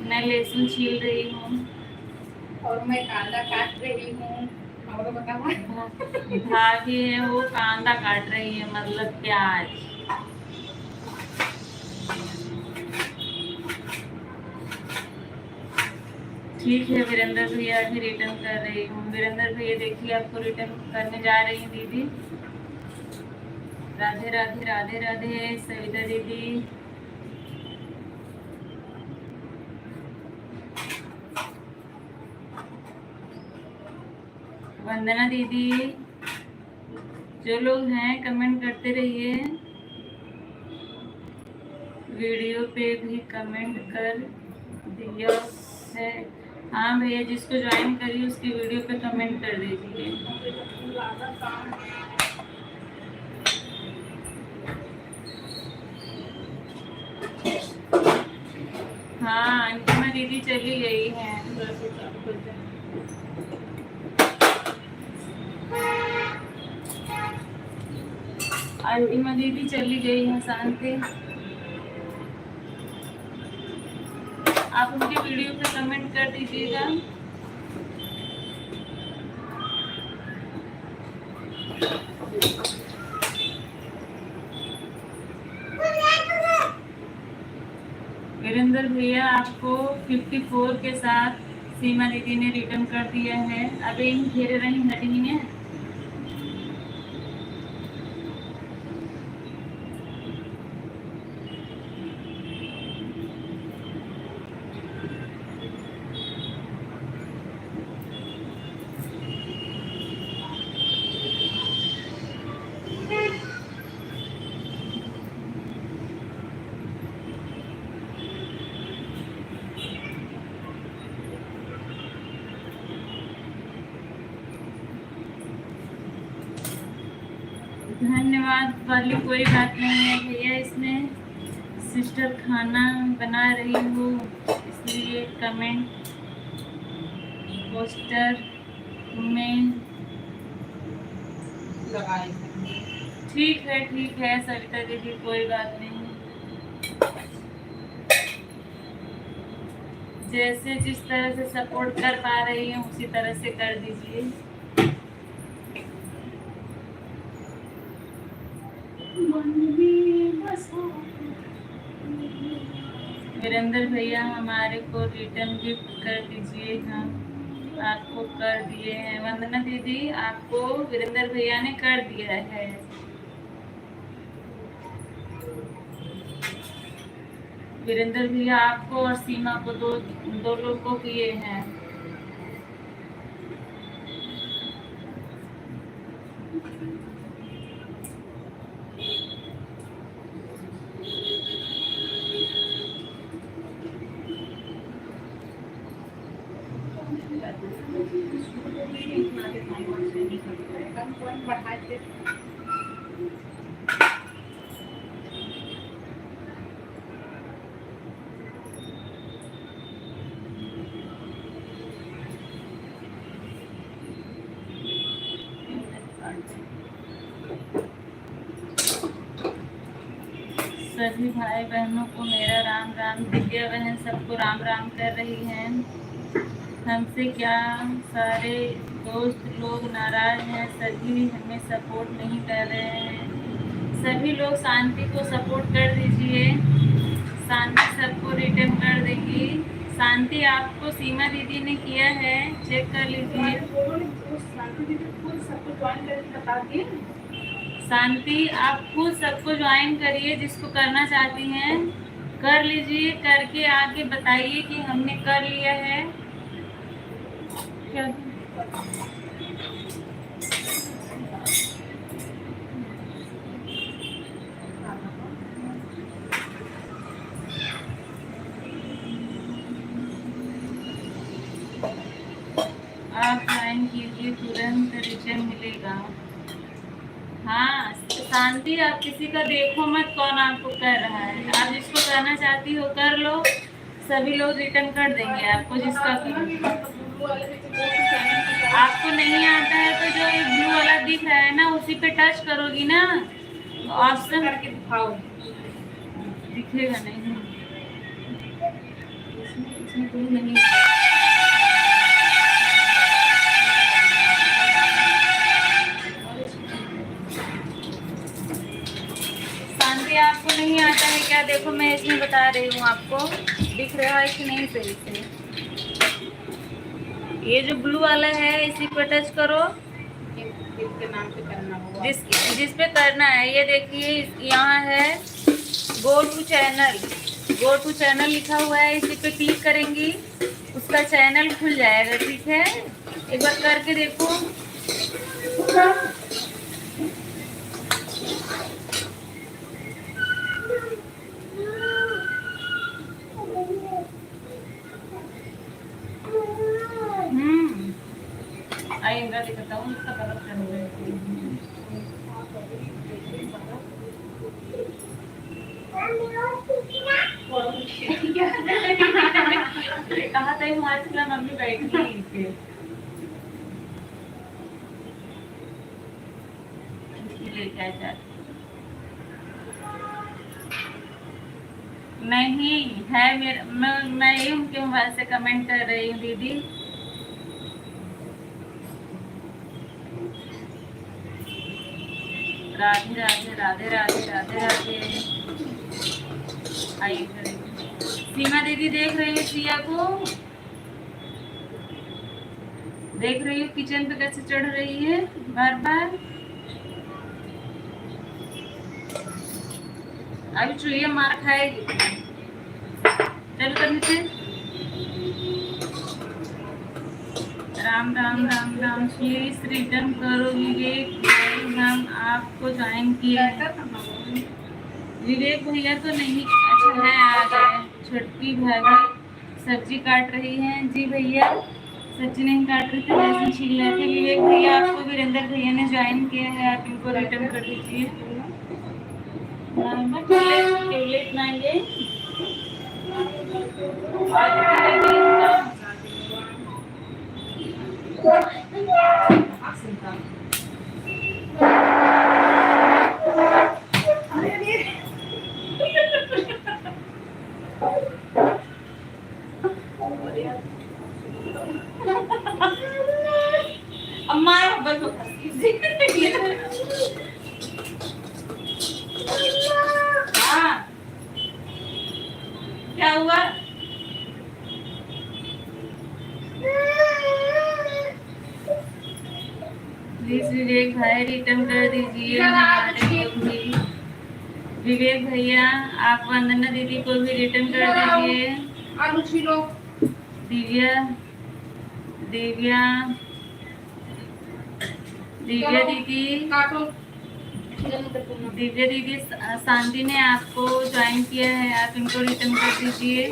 मैं लहसुन छील रही हूँ और मैं कांदा काट रही हूँ। और बताओ। भाभी है वो कांदा काट रही है, मतलब प्याज। ठीक है वीरेंद्र भैया, अभी रिटर्न कर रही हूँ। वीरेंद्र भैया देखिए, आपको रिटर्न करने जा रही हैं दीदी। राधे राधे राधे राधे सविता दीदी। वंदना दीदी, जो लोग हैं कमेंट करते रहिए, वीडियो पे भी कमेंट कर दिया है। हाँ भैया, जिसको ज्वाइन करिए उसकी वीडियो पे कमेंट कर दीजिए। हाँ अंतिमा दीदी चली गई है। अंतिमा दीदी चली गई है शांति। आप उनके वीडियो पे कमेंट कर दीजिएगा। वीरेंद्र भैया, आपको 54 के साथ सीमा दीदी ने रिटर्न कर दिया है। अभी इन घेरे रही हटी है। धन्यवाद वाली कोई बात नहीं है भैया, इसमें सिस्टर खाना बना रही हूँ इसलिए कमेंट पोस्टर में लगाई। ठीक है सविता दीदी, कोई बात नहीं। जैसे जिस तरह से सपोर्ट कर पा रही हैं उसी तरह से कर दीजिए। वीरेंद्र भैया, हमारे को रिटर्न गिफ्ट कर दीजिए। हम आपको कर दिए हैं। वंदना दीदी, आपको वीरेंद्र भैया ने कर दिया है। वीरेंद्र भैया आपको और सीमा को दो लोग को किए हैं। सभी भाई बहनों को मेरा राम राम। दिव्या बहन सबको राम राम कर रही हैं। हमसे क्या सारे दोस्त लोग नाराज हैं, सभी हमें सपोर्ट नहीं कर रहे हैं। सभी लोग शांति को सपोर्ट कर दीजिए, शांति सबको रिटर्न कर देगी। शांति आपको सीमा दीदी ने किया है, चेक कर लीजिए। शांति आप खुद सबको ज्वाइन करिए, जिसको करना चाहती हैं कर लीजिए, करके आगे बताइए कि हमने कर लिया है। क्या आप ज्वाइन कीजिए, तुरंत रिटर्न मिलेगा। हाँ शांति, आप किसी का देखो मत कौन आपको कर रहा है, आप जिसको करना चाहती हो कर लो, सभी लोग रिटर्न कर देंगे आपको जिसका करना। आपको नहीं आता है तो जो ब्लू वाला दिख रहा है ना उसी पे टच करोगी ना, ऑप्शन करके दिखाओ, दिखेगा नहीं, इसमें कोई नहीं। शांति आपको नहीं आता है क्या? देखो मैं इसमें बता रही हूँ आपको, दिख रहा है कि नहीं सही से। ये जो ब्लू वाला है इसी पे टच करो, जिसके नाम पे करना होगा, जिस पे करना है। ये देखिए यहाँ है go to channel, go to channel लिखा हुआ है, इसी पे क्लिक करेंगी उसका चैनल खुल जाएगा। ठीक है, एक बार करके देखो। आएगा दिखाता हूँ उसका गलत करना कहा था हिमाचल मम्मी बैठी नहीं है मेरा, मैं ही उनके मोबाइल से कमेंट कर रही हूँ दीदी। राधे राधे राधे राधे राधे राधे। आइए सीमा दीदी देख रही है, सिया को देख रही हूँ किचन पे कैसे चढ़ रही है बार बार। अभी चूहिया मार खाएगी। चलो तो नीचे। राम राम राम राम, प्लीज रिटर्न करो विवेक भाई, हम आपको ज्वाइन किए हैं। विवेक भैया तो नहीं, अच्छा है आ गए। छोटकी भाभी सब्जी काट रही हैं। जी भैया सब्जी नहीं काट रहे थे, लहसुन छील रहे थे। विवेक भैया आपको वीरेंद्र भैया ने ज्वाइन किया है, आप इनको रिटर्न कर दीजिए। ट्यूबलेट मांगे अम्मा बस हाँ क्या हुआ? प्लीज विवेक भाई रिटर्न कर दीजिए हमारे को भी। विवेक भैया आप वंदना दीदी को भी रिटर्न कर दीजिए। दिव्या दिव्या दिव्या दीदी दिव्या दीदी शांति ने आपको ज्वाइन किया है, आप इनको रिटर्न कर दीजिए।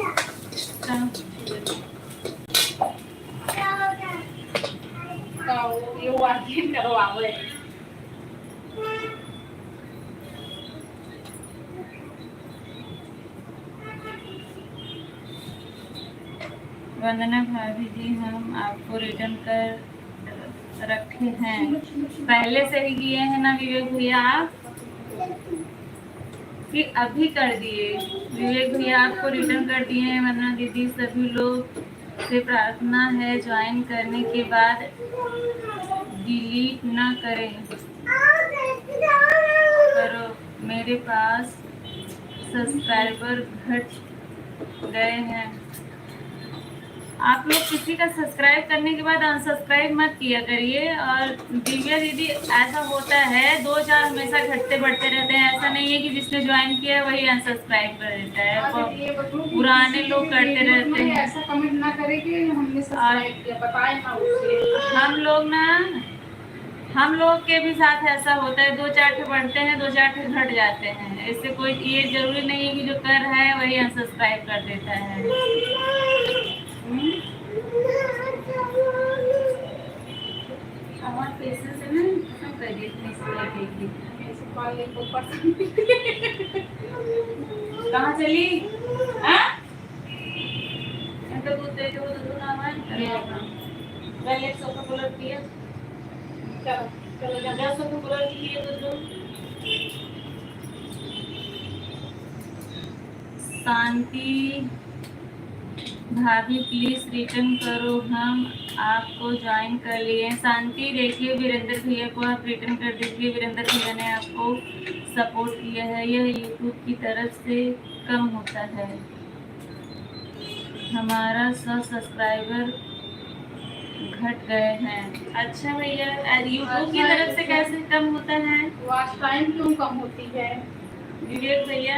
वंदना भाभी जी हम आपको रिटर्न कर रखे हैं, पहले से ही किए हैं ना विवेक भैया आप। कि अभी कर दिए। विवेक भैया आपको रिटर्न कर दिए हैं। वंदना दीदी, सभी लोग से प्रार्थना है ज्वाइन करने के बाद डिलीट ना करें करो, मेरे पास सब्सक्राइबर घट गए हैं। आप लोग किसी का सब्सक्राइब करने के बाद अनसब्सक्राइब मत किया करिए। और दिव्या दीदी, ऐसा होता है 2-4 हमेशा घटते बढ़ते रहते हैं। ऐसा नहीं है कि जिसने ज्वाइन किया है वही अनसब्सक्राइब कर देता है। पुराने लोग करते रहते हैं। ऐसा कमेंट ना करे कि हमने सब्सक्राइब किया, बताए ना उसे। हम लोग के भी साथ ऐसा होता है, 2-4 ठे बढ़ते हैं, 2-4 ठे घट जाते हैं। इससे कोई ये जरूरी नहीं है कि जो कर रहा है वही अनसब्सक्राइब कर देता है। हमारे पैसे से ना खत्म कर दिए इतनी सी कहाँ चली? तो दूध दे दो, दूध ना मान पहले एक सोफा कूलर पिया। चलो जा सोफा कूलर पिए दूध। शांति भाभी प्लीज रिटर्न करो, हम आपको ज्वाइन कर लिए। शांति देखिए, वीरेंद्र भैया को आप रिटर्न कर दीजिए। वीरेंद्र भैया ने आपको सपोर्ट किया है। यह यूट्यूब की तरफ से कम होता है। हमारा 100 सब्सक्राइबर घट गए हैं। अच्छा भैया, यूट्यूब की तरफ से कैसे कम होता है? वॉच टाइम क्यों कम होती है विवेक भैया?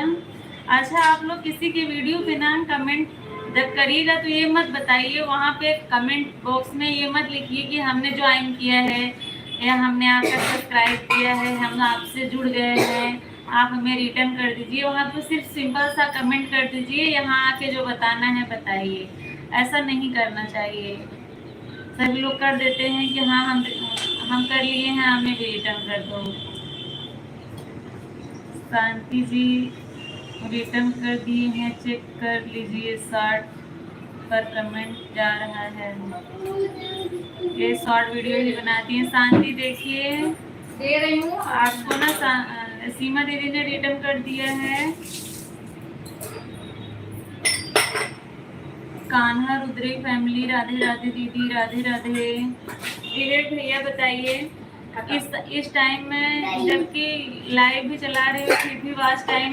अच्छा, आप लोग किसी की वीडियो पे ना कमेंट जब करिएगा तो ये मत बताइए, वहाँ पे कमेंट बॉक्स में ये मत लिखिए कि हमने ज्वाइन किया है या हमने आपका सब्सक्राइब किया है, हम आपसे जुड़ गए हैं, आप हमें रिटर्न कर दीजिए। वहाँ पे सिर्फ सिंपल सा कमेंट कर दीजिए, यहाँ आके जो बताना है बताइए। ऐसा नहीं करना चाहिए। सभी लोग कर देते हैं कि हाँ हम कर लिए हैं, हमें भी रिटर्न कर दो। शांति जी रिटर्न कर दिए हैं, चेक कर लीजिए। शॉर्ट पर कमेंट जा रहा है। ये शॉर्ट वीडियो ही बनाती है शांति। देखिए दे रही हूँ आपको ना, सीमा दीदी ने रिटर्न कर दिया है। कान्हा रुद्री फैमिली, राधे राधे दीदी, राधे राधे। विवेक भैया बताइए, इस टाइम में जबकि लाइव भी चला रहे हो फिर भी वॉच टाइम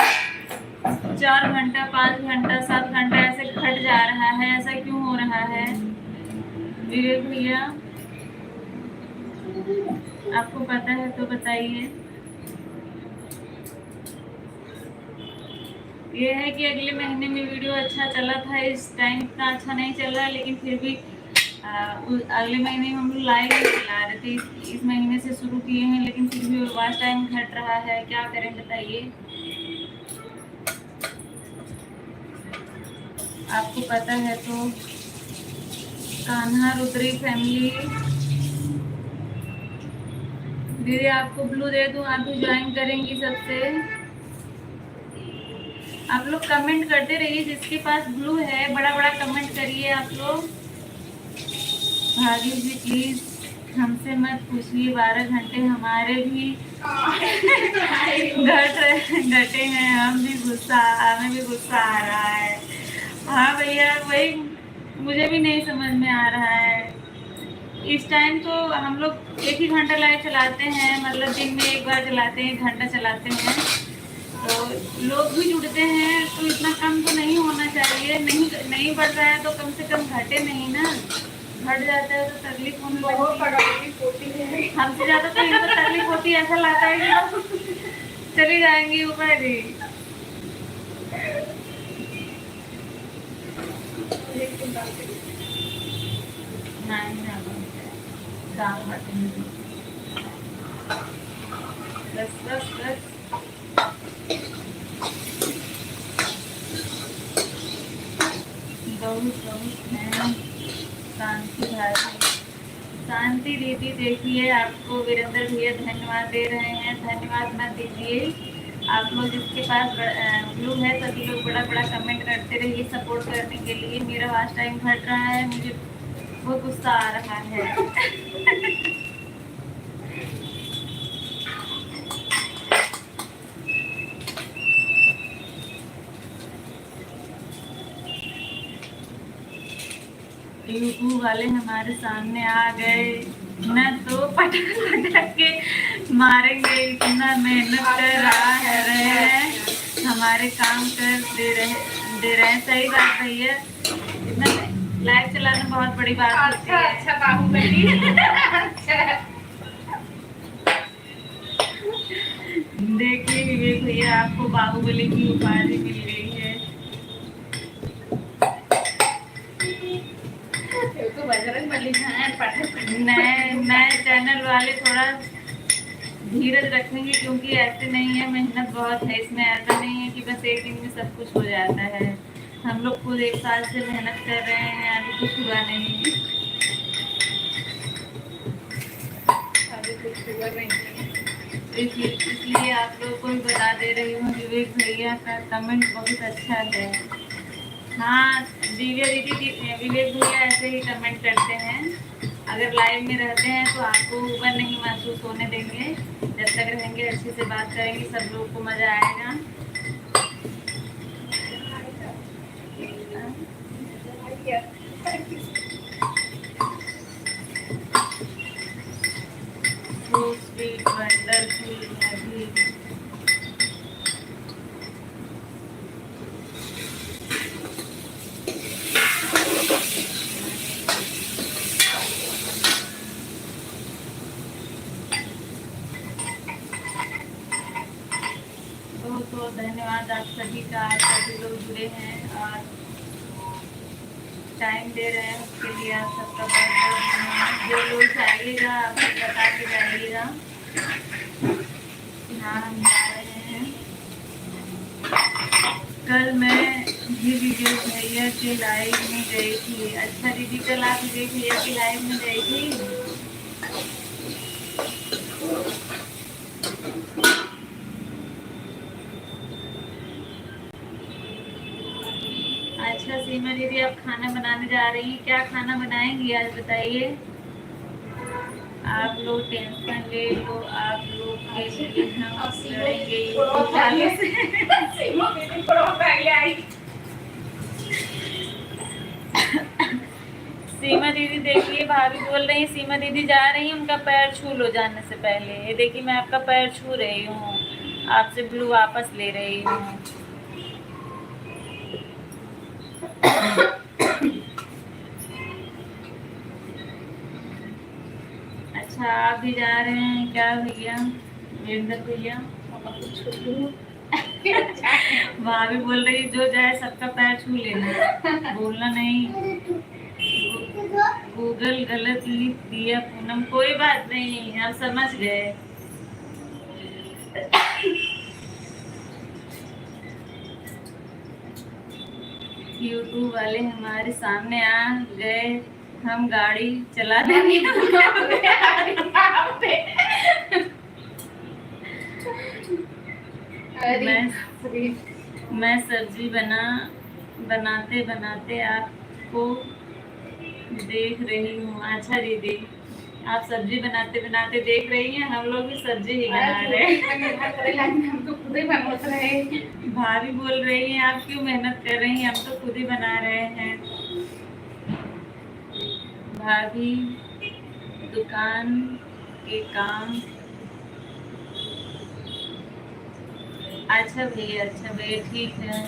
4 घंटा, 5 घंटा, 7 घंटा ऐसे घट जा रहा है, ऐसा क्यों हो रहा है? विवेक भैया आपको पता है तो बताइए। ये है कि अगले महीने में वीडियो अच्छा चला था, इस टाइम इतना अच्छा नहीं चल रहा, लेकिन फिर भी अगले महीने में हम लोग लाइव चला रहे थे। इस महीने से शुरू किए हैं, लेकिन फिर भी वॉच टाइम घट रहा है। क्या करें बताइए? आपको पता है तो। कान्हा रुद्री फैमिली दीदी, आपको ब्लू दे दूं, आप भी ज्वाइन करेंगी सबसे? आप लोग कमेंट करते रहिए, जिसके पास ब्लू है बड़ा बड़ा कमेंट करिए आप लोग। भाभी जी प्लीज हमसे मत पूछिए, 12 घंटे हमारे भी घटे हैं, हमें भी गुस्सा आ रहा है। हाँ भैया, वही मुझे भी नहीं समझ में आ रहा है। इस टाइम तो हम लोग 1 ही घंटा लाइव चलाते हैं, मतलब दिन में एक बार चलाते हैं, 1 घंटा चलाते हैं। तो लोग भी जुड़ते हैं, तो इतना कम तो नहीं होना चाहिए। नहीं बढ़ रहा है तो कम से कम घटे नहीं ना। घट जाता है तो तकलीफ होने लगती है। हमसे ज़्यादा तो इनको तकलीफ होती है, ऐसा लगता है कि चली जाएंगी ऊपर ही। बस शांति दीदी देखिए, आपको वीरेंद्र भैया धन्यवाद दे रहे हैं। धन्यवाद मत दीजिए। आप लोग जिसके पास ब्लू है सभी लोग बड़ा बड़ा कमेंट करते रहिए सपोर्ट करने के लिए। मेरा वॉच टाइम घट रहा है, मुझे बहुत गुस्सा आ रहा है। यूट्यूब वाले हमारे सामने आ गए न, तो पटक पटक के मारेंगे। इतना मेहनत कर रहा है रहे हैं, हमारे काम कर दे रहे हैं। सही बात भैया, इतना लाइव चलाना बहुत बड़ी बात होती है। अच्छा बाहुबली। देखिए विवेक भैया, आपको बाहुबली की उपाधि मिल गई है। तो बजरंगबली है, नए चैनल वाले थोड़ा धीरज रखेंगे, क्योंकि ऐसे नहीं है, मेहनत बहुत है इसमें। ऐसा नहीं है कि बस एक दिन में सब कुछ हो जाता है। हम लोग खुद 1 साल से मेहनत कर रहे हैं, अभी कुछ हुआ नहीं। अभी कुछ हुआ नहीं। इसलिए आप लोग को भी बता दे रही हूँ, विवेक भैया का कमेंट बहुत अच्छा है। हाँ दिव्या दीदी, विवेक भैया ऐसे ही कमेंट करते हैं। अगर लाइव में रहते हैं तो आपको ऊपर नहीं महसूस होने देंगे। जब तक रहेंगे अच्छे से बात करेंगे, सब लोग को मज़ा आएगा। So sweet, wonderful, lovely. तो धन्यवाद आप सभी का। आप सभी लोग जुड़े हैं और टाइम दे रहे हैं, उसके लिए आप सबका बहुत बहुत धन्यवाद। जो लोग जाइएगा आप बता के जाइएगा। हाँ हम जा रहे हैं। कल मैं भी विवेक भैया के लाइव में गई थी। अच्छा दीदी, कल आप विवेक भैया के लाइव में गई थी? अच्छा सीमा दीदी, आप खाना बनाने जा रही हैं, क्या खाना बनाएंगी आज बताइए? आप लोग टेंशन ले लो, आप लोग के लिए हम लड़ेंगे यूट्यूब वाले से। सीमा दीदी देखिए, भाभी बोल रही है सीमा दीदी जा रही है, उनका पैर छू लो जाने से पहले। ये देखिए मैं आपका पैर छू रही हूँ, आपसे ब्लू वापस ले रही हूँ। अच्छा आप भी जा रहे हैं क्या भैया, वीरेंद्र भैया? भाभी बोल रही जो जाए सबका पैर छू लेना, बोलना नहीं। गूगल गलत लिख दिया पूनम, कोई बात नहीं, आप समझ गए। यूट्यूब वाले हमारे सामने आ गए, हम गाड़ी चला देंगे। मैं सब्जी बनाते बनाते आपको देख रही हूँ। अच्छा दीदी, आप सब्जी बनाते बनाते देख रही हैं, हम लोग भी सब्जी ही बना रहे हैं। हम तो खुद ही बनते रहे। भाभी बोल रही हैं आप क्यों मेहनत कर रही हैं, हम तो खुद ही बना रहे हैं। भाभी दुकान के काम। अच्छा भैया ठीक है।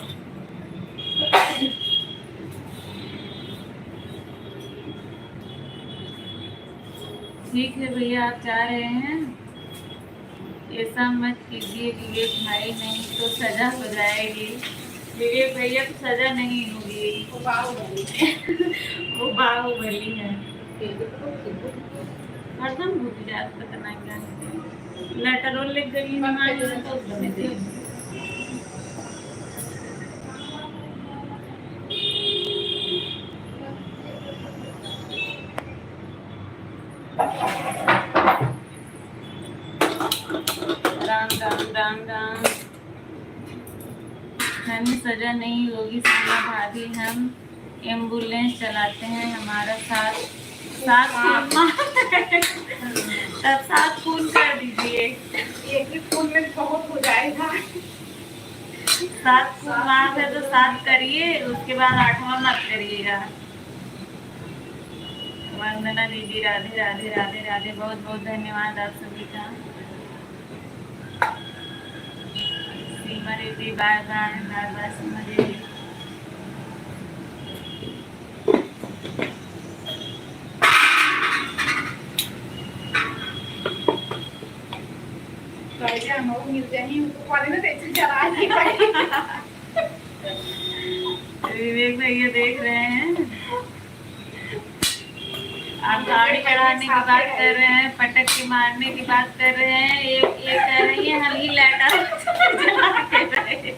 ठीक है भैया, आप जा रहे हैं, ऐसा मत कीजिए विवेक भाई, नहीं तो सजा हो जाएगी। विवेक भैया को सजा नहीं होगी, वो बाहुबली है। हरदम भूल जात पता नहीं क्या लेटर और लिख गई हमारे। राम राम राम राम। हमें सजा नहीं होगी सीमा भाभी, हम एम्बुलेंस चलाते हैं, हमारा साथ तब 7 खून कर दीजिए। एक खून में बहुत हो जाएगा। 7 खून माफ है तो 7 करिए, उसके बाद 8वां मत करिएगा। वंदना दीदी राधे राधे राधे राधे, बहुत बहुत धन्यवाद आप सभी का। सीमा दीदी बाय बाय बाय बाय सीमा दीदी। पहले हम लोग मिल जाएंगे उनको पाले में तेज जला के विवेक भैया देख रहे हैं, आप गाड़ी चढ़ाने की बात कर रहे हैं, पटक के मारने की बात कर रहे हैं, ये कह रही है हम ही लाइटर जला के रहे।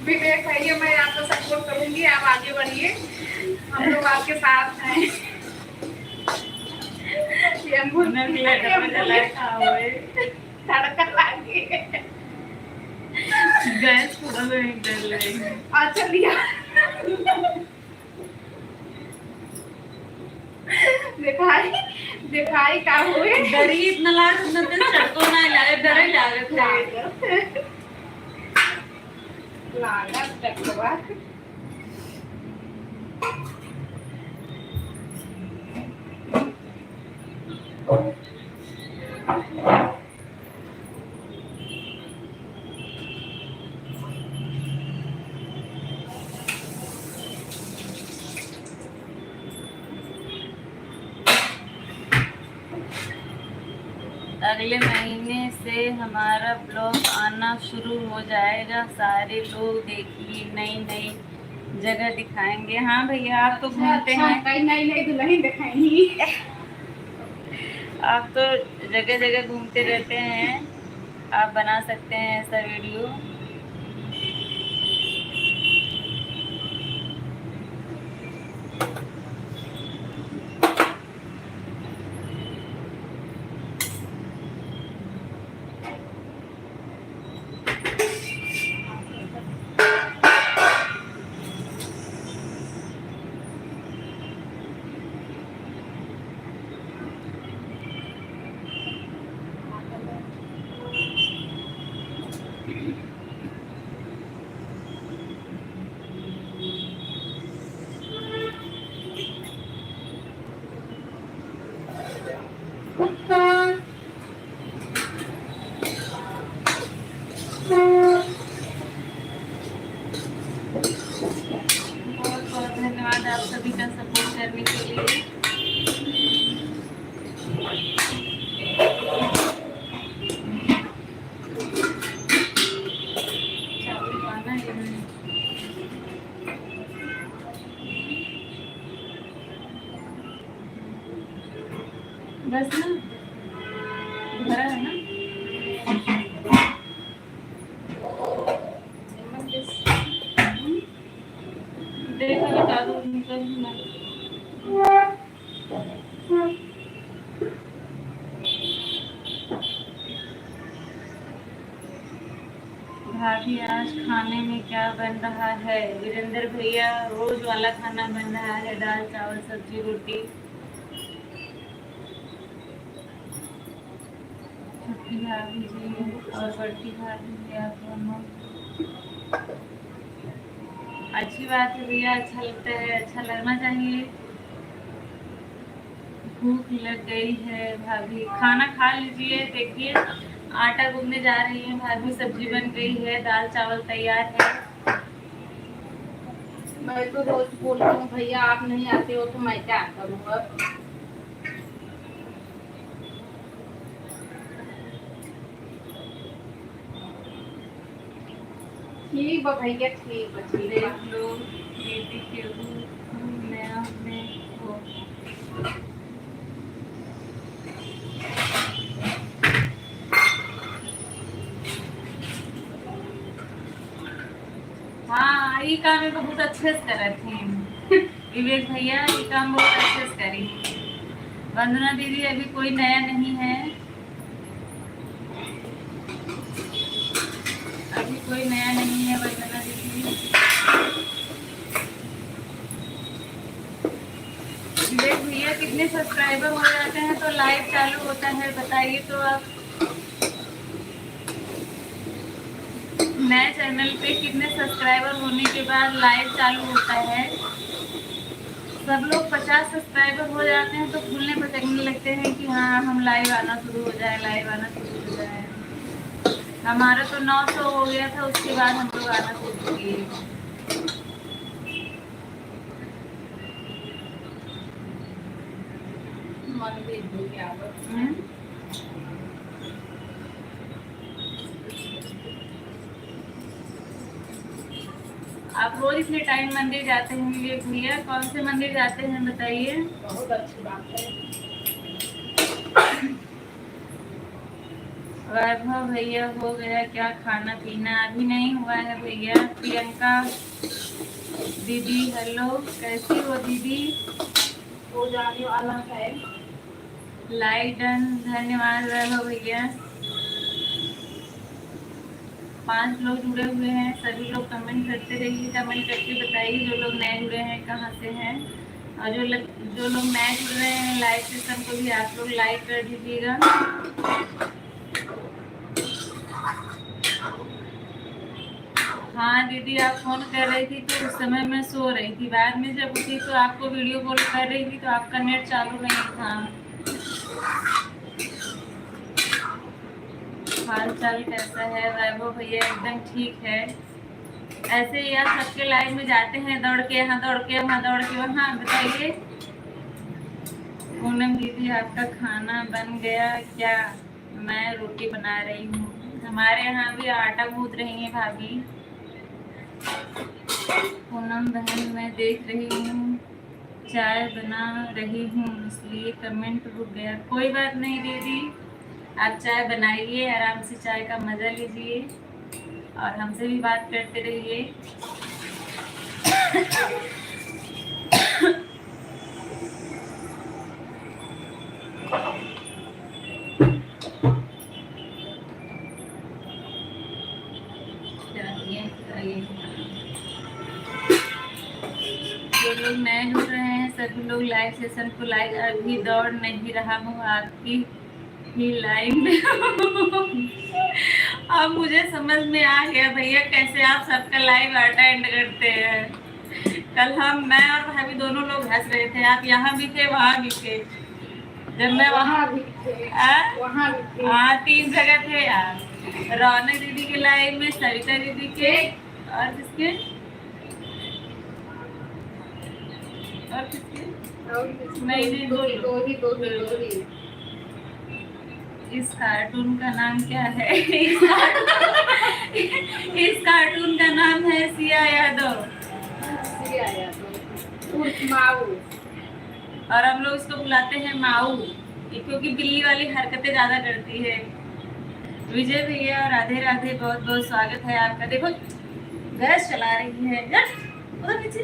विवेक भैया मैं आपको सपोर्ट करूंगी, आप आगे बढ़िए, हम लोग आपके साथ हैं। तड़का लागे गैस पूरा में डल रही है। अच्छा लिया दिखाई दिखाई का हुए डरी इतना लाग न दिन सड़को ना लागे, डरे लागत है। लागत टकवा अगले महीने से हमारा ब्लॉग आना शुरू हो जाएगा, सारे लोग देखिए नई नई जगह दिखाएंगे। हाँ भैया आप तो घूमते हैं, कई नई नई दुल्हन दिखाएंगी। आप तो जगह जगह घूमते रहते हैं, आप बना सकते हैं ऐसा वीडियो। बहुत बहुत धन्यवाद आप सभी का सपोर्ट करने के लिए। बस ना भरा है ना, देखो बता दो उनका भी ना। भाभी आज खाने में क्या बन रहा है? वीरेंद्र भैया रोज वाला खाना बन रहा है, दाल चावल सब्जी रोटी। छोटी भाभी जी और बड़ी भाभी जी आप दोनों। अच्छी बात है भैया, अच्छा लगता है, अच्छा लगना चाहिए। भूख लग गई है भाभी, खाना खा लीजिए। देखिए आटा गूंदने जा रही है भाभी, सब्जी बन गई है, दाल चावल तैयार है। मैं तो रोज बोलती हूँ भैया आप नहीं आते हो तो मैं क्या करूँगा। ठीक है भैया, ठीक है। देख लो दीदी के नया में हो। हाँ ये काम में बहुत अच्छे से करे थे विवेक भैया, ये काम बहुत अच्छे से करी। वंदना दीदी अभी कोई नया नहीं है, अभी कोई नया नहीं है वंदना दीदी। विवेक भैया कितने सब्सक्राइबर हो जाते हैं तो लाइव चालू होता है, बताइए तो आप। नए चैनल पे कितने सब्सक्राइबर होने के बाद लाइव चालू होता है? सब लोग 50 सब्सक्राइबर हो जाते हैं तो भूलने भटकने लगते हैं कि हाँ हम लाइव आना शुरू हो जाए, लाइव आना शुरू हो जाए। हमारा तो 900 हो गया था, उसके बाद हम लोग आना शुरू किए। हम्म? आप रोज इतने टाइम मंदिर जाते हैं भैया? कौन से मंदिर जाते हैं बताइए? बहुत अच्छी बात है। वैभव भैया हो गया क्या खाना पीना? अभी नहीं हुआ है भैया। प्रियंका दीदी हेलो, कैसी हो दीदी? हो जाने वाला है। लाइक डन, धन्यवाद वैभव भैया। 5 लोग जुड़े हुए हैं, सभी लोग कमेंट करते रहिए, कमेंट करके बताइए जो लोग नए जुड़े हैं कहाँ से हैं, और जो लोग नए जुड़ रहे हैं लाइव सेशन को भी आप लोग लाइक कर दीजिएगा। हाँ दीदी, आप फोन कर रही थी तो उस समय मैं सो रही थी, बाद में जब उठी तो आपको वीडियो कॉल कर रही थी तो आपका नेट चालू नहीं था। हाल चाल कैसा है वैभव भैया? एकदम ठीक है। ऐसे ही आप सबके लाइव में जाते हैं, दौड़ के यहाँ दौड़ के वहाँ दौड़ के वहाँ। बताइए पूनम दीदी, आपका खाना बन गया क्या? मैं रोटी बना रही हूँ। हमारे यहाँ भी आटा गूंथ रही है भाभी। पूनम बहन, मैं देख रही हूँ चाय बना रही हूँ इसलिए कमेंट रुक गया। कोई बात नहीं दीदी, आप चाय बनाइए, आराम से चाय का मजा लीजिए और हमसे भी बात करते रहिए। जो लोग नए जुड़ रहे हैं सभी लोग लाइव सेशन को लाइक। अभी दौड़ नहीं रहा हूँ, आपकी ही लाइव में। अब मुझे समझ में आ गया भैया कैसे आप सबका लाइव अटेंड करते हैं। कल मैं और भाभी दोनों लोग हंस रहे थे, आप यहाँ भी थे वहाँ भी थे। जब मैं वहाँ भी थे, वहाँ भी थे। हाँ 3 जगह थे आप। रौनक दीदी के लाइव में, सविता दीदी के, और किसके और किसके नहीं दो ही। इस कार्टून का नाम क्या है? इस कार्टून का नाम है सिया यादव। माऊ। और हम लोग इसको बुलाते हैं माऊ, क्योंकि बिल्ली वाली हरकतें ज्यादा करती है। विजय भैया राधे राधे, बहुत बहुत स्वागत है आपका। देखो गैस चला रही है उधर नीचे।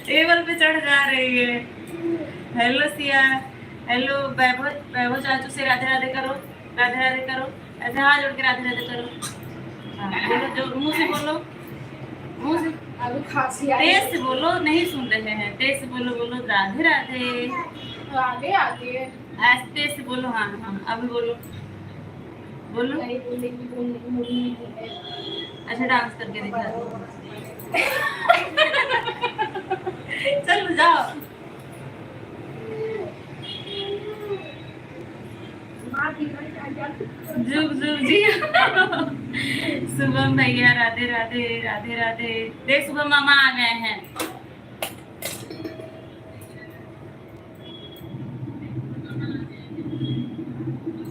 टेबल पे चढ़ जा रही है। हेलो सिया, हेलो वैभव। वैभव चाचू से राधे राधे करो, राधे राधे करो, ऐसे हाथ जोड़ के राधे राधे करो। हाँ बोलो, जो मुंह से बोलो, मुंह से। अभी खांसी आई। तेज से बोलो, नहीं सुन रहे हैं, तेज से बोलो, बोलो राधे राधे। आगे आगे ऐसे तेज से बोलो। हाँ हाँ अभी बोलो, बोलो। नहीं बोलेगी। अच्छा डांस करके दिखा दो। चलो जाओ। जुग जुग जी। शुभम भैया राधे राधे, राधे राधे। देख शुभम मामा आ गए हैं।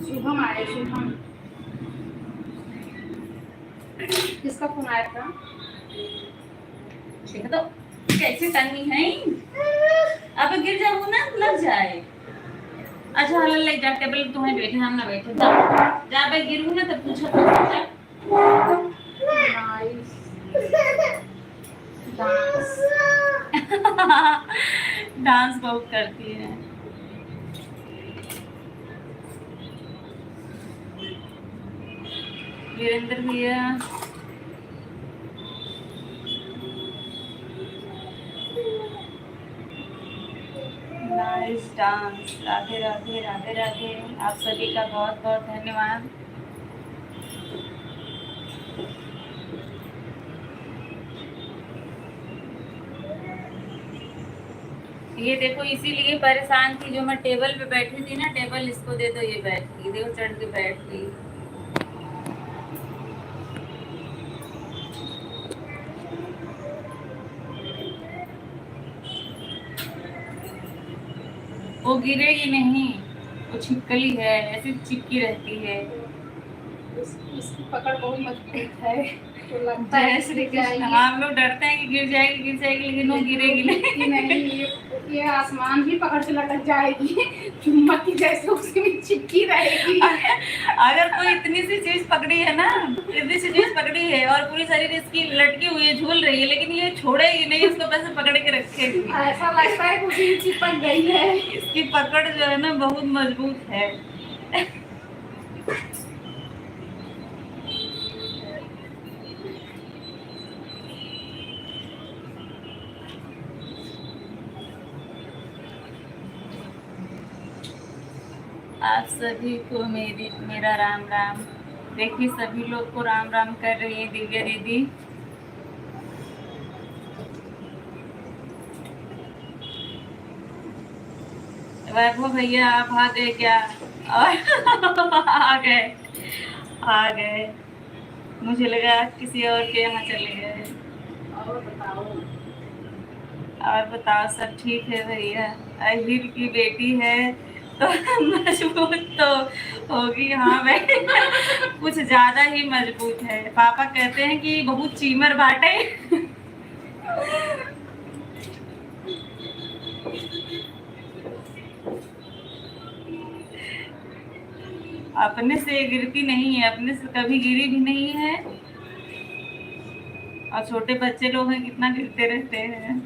शुभम आए, शुभम। किसका फोन आया था? देखो तो कैसे करनी है। अब गिर जाऊँ ना लग जाए। अच्छा हल ले जा, टेबल पे तुम्हें बैठे, हम ना बैठे। जा भाई, गिरूँ ना तब पूछो। Nice dance. डांस बहुत करती है। वीरेंद्र भैया नाइस डांस। राधे राधे, राधे राधे। आप सभी का बहुत बहुत धन्यवाद। ये देखो इसीलिए परेशान थी, जो मैं टेबल पे बैठी थी ना, टेबल इसको दे दो, ये बैठ गई, देखो चढ़ के बैठ गई। वो गिरेगी नहीं, वो छिपकली है, ऐसी चिपकी रहती है। उसकी पकड़ बहुत मजबूत है, तो लगता है जय श्री कृष्ण। हम लोग डरते हैं कि गिर जाएगी, लेकिन वो गिरेगी नहीं। नहीं, ये आसमान भी पकड़ के लटक जाएगी, चुम्बक की जैसे उसी में चिपकी रहेगी। अगर कोई इतनी सी चीज पकड़ी है ना, इतनी सी चीज पकड़ी है और पूरी शरीर इसकी लटकी हुई है, झूल रही है, लेकिन ये छोड़ेगी नहीं, उसको बस पकड़ के रखेगी। ऐसा लगता है उसी में चिपक गई है। इसकी पकड़ जो है ना बहुत मजबूत है। आप सभी को मेरा राम राम। देखिए सभी लोग को राम राम कर रही है दिव्या दीदी। वैभव भैया आप आ गए क्या? और आ गए। मुझे लगा किसी और के यहाँ चले गए। और बताओ सब ठीक है भैया? अहिर की बेटी है तो मजबूत तो होगी। हाँ भाई, कुछ ज्यादा ही मजबूत है। पापा कहते हैं कि बहुत चीमर बाटे। अपने से गिरती नहीं है, अपने से कभी गिरी भी नहीं है। और छोटे बच्चे लोग हैं, कितना गिरते रहते हैं।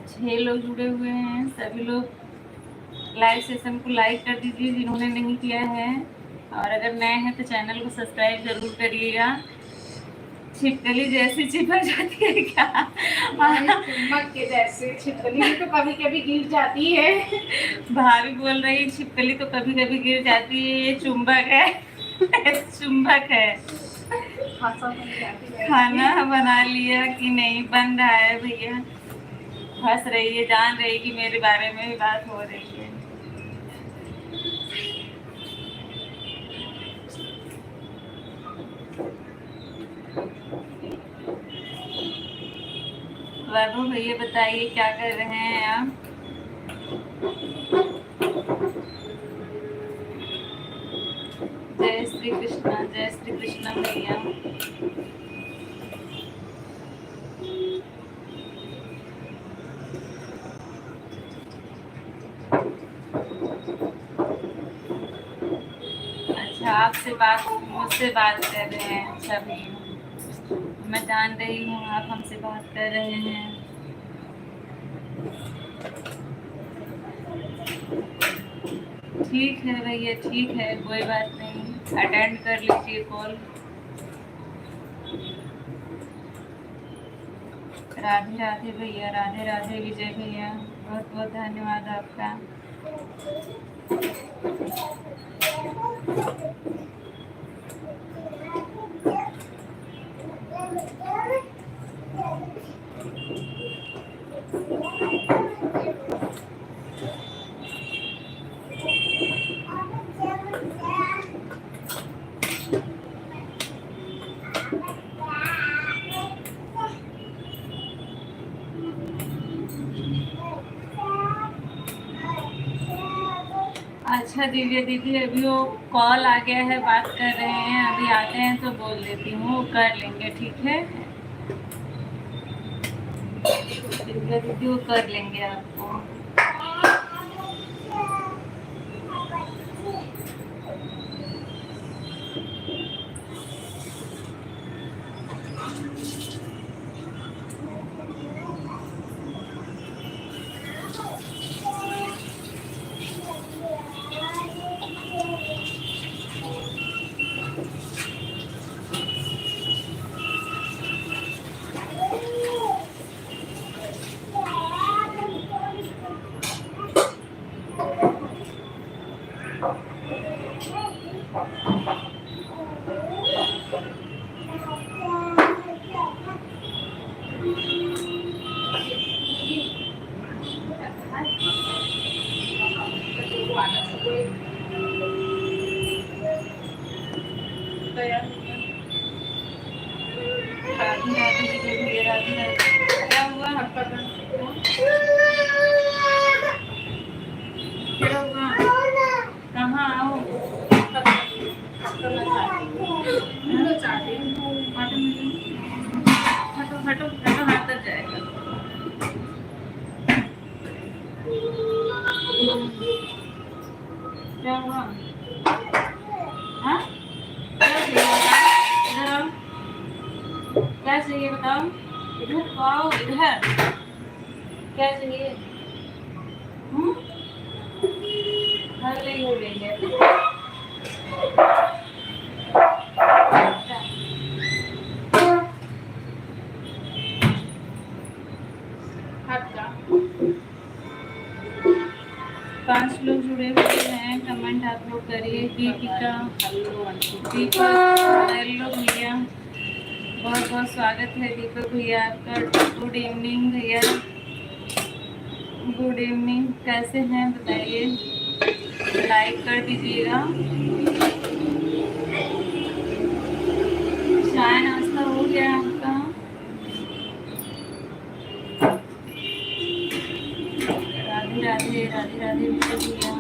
छह लोग जुड़े हुए हैं, सभी लोग लाइव सेशन को लाइक कर दीजिए जिन्होंने नहीं किया है, और अगर नए हैं तो चैनल को सब्सक्राइब जरूर करिएगा। छिपकली जैसी चिपक जाती है क्या? चुम्बक के जैसे छिपकली तो कभी कभी गिर जाती है। भाभी बोल रही छिपकली तो कभी कभी गिर जाती है, ये चुंबक है। चुंबक है। खाना बना लिया कि नहीं? बन रहा है भैया। हंस रही है, जान रही कि मेरे बारे में भी बात हो रही है। वैभव भैया बताइए क्या कर रहे हैं आप? जय श्री कृष्ण भैया। अच्छा, आपसे बात, मुझसे बात कर रहे हैं? अच्छा भैया, मैं जान रही हूँ आप हमसे बात कर रहे हैं। ठीक है भैया, ठीक है, कोई बात नहीं, अटेंड कर लीजिए कॉल। राधे राधे भैया, राधे राधे विजय भैया, बहुत बहुत धन्यवाद आपका। अच्छा दिव्या दीदी, अभी वो कॉल आ गया है, बात कर रहे हैं, अभी आते हैं तो बोल देती हूँ, कर लेंगे, ठीक है दिव्या दीदी, वो कर लेंगे आपको। राधे राधे विजय भैया, राधे राधे। क्या हुआ? क्या हुआ? कहाँ आओ? हटो हटो हटो, हाथ तक जाएगा। क्या हुआ? हाँ? क्या चाहिए बताओ? इधर आओ। क्या चाहिए बताओ? इधर तो आओ, इधर। क्या चाहिए? घर ले हो लेंगे। हट जा। 5 लोग जुड़े हुए हैं, कमेंट आप लोग करिए। दीपिका, दीपक, हेलो भैया, बहुत बहुत स्वागत है दीपक भैया आपका। गुड इवनिंग भैया, गुड इवनिंग। कैसे हैं बताइए, लाइक कर दीजिएगा। चाय नाश्ता हो गया आपका? राधे राधे, राधे राधे भैया।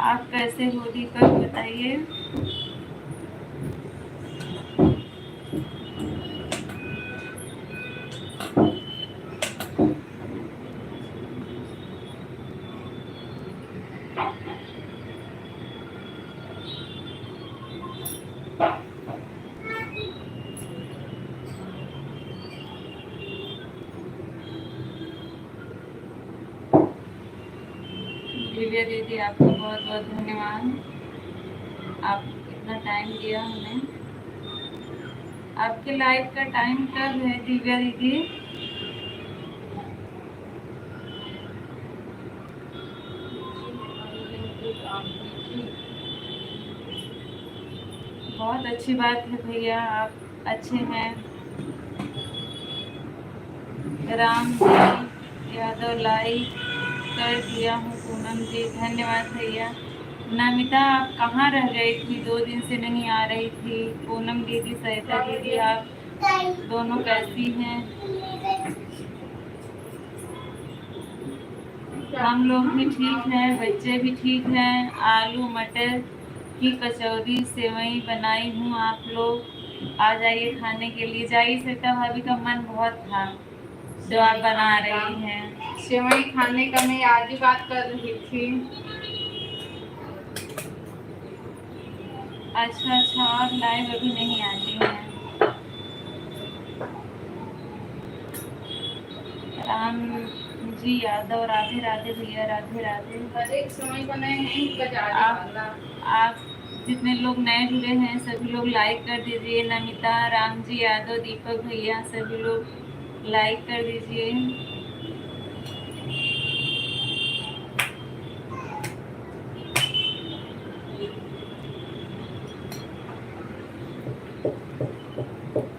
आप कैसे हो दीपक बताइए। दिव्या दीदी, आपको बहुत बहुत धन्यवाद, आप इतना टाइम दिया हमें। आपके लाइव का टाइम कब है दिव्या दीदी? बहुत अच्छी बात है भैया, आप अच्छे हैं। राम जी यादव लाइक कर दिया हूँ। पूनम जी धन्यवाद भैया। नमिता, आप कहाँ रह गई थी? 2 दिन से नहीं आ रही थी। पूनम दीदी, सरिता दीदी, आप दोनों कैसी हैं? हम लोग भी ठीक हैं, बच्चे भी ठीक हैं। आलू मटर की कचौरी सेवई बनाई हूँ, आप लोग आ जाइए खाने के लिए। जाइए, सरिता भाभी का मन बहुत था जो आप बना रही हैं। सेवई खाने का मैं आज ही बात कर रही थी। अच्छा अच्छा, आप लाइव अभी नहीं आती हैं। राम जी यादव, राधे राधे भैया, राधे राधे। हर एक सेवई बनाए हैं बाजार वाला। आप जितने लोग नए जुड़े हैं सभी लोग लाइक कर दीजिए। नमिता, राम जी यादव, दीपक भैया, सभी लोग लाइक कर दीजिए।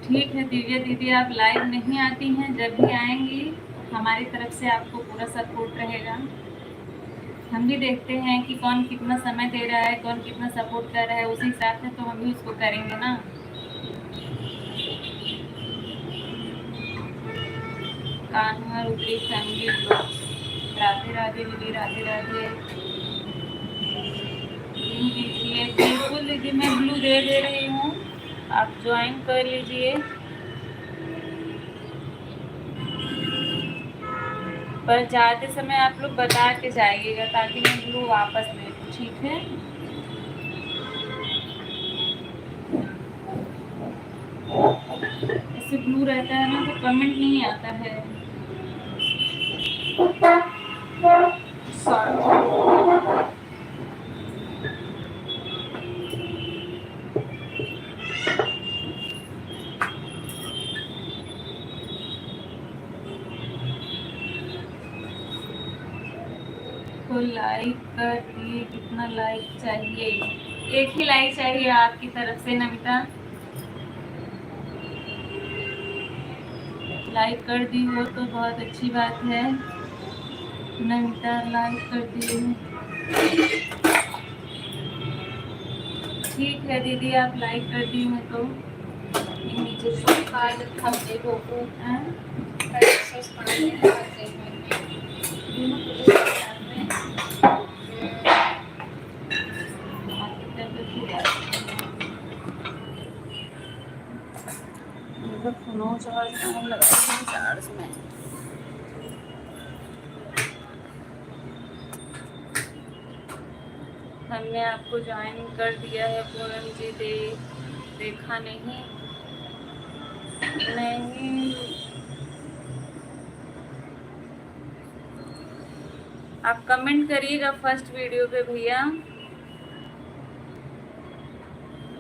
ठीक है दिव्या दीदी, आप लाइव नहीं आती हैं, जब भी आएंगी हमारी तरफ से आपको पूरा सपोर्ट रहेगा। हम भी देखते हैं कि कौन कितना समय दे रहा है, कौन कितना सपोर्ट कर रहा है, उसी हिसाब से तो हम भी उसको करेंगे ना। कान्हा रुद्री फैमिली ब्लॉग्स, राधे राधे दीदी, राधे राधे। दीजिए बिल्कुल दीदी, मैं ब्लू दे रही हूँ, आप ज्वाइन कर लीजिए। पर जाते समय आप लोग बता के जाइएगा ताकि मैं ब्लू वापस ले लूँ, ठीक है? ऐसे ब्लू रहता है ना तो कमेंट नहीं आता है। तो लाइक कर दिए, कितना लाइक चाहिए? एक ही लाइक चाहिए आपकी तरफ से नमिता। लाइक कर दी हो तो बहुत अच्छी बात है। नमिता लाइक कर दी है, ठीक है दीदी, आप लाइक कर दी हैं तो नीचे हमने आपको ज्वाइन कर दिया है पूनम जी। देखा नहीं। आप कमेंट करिएगा फर्स्ट वीडियो पे भैया।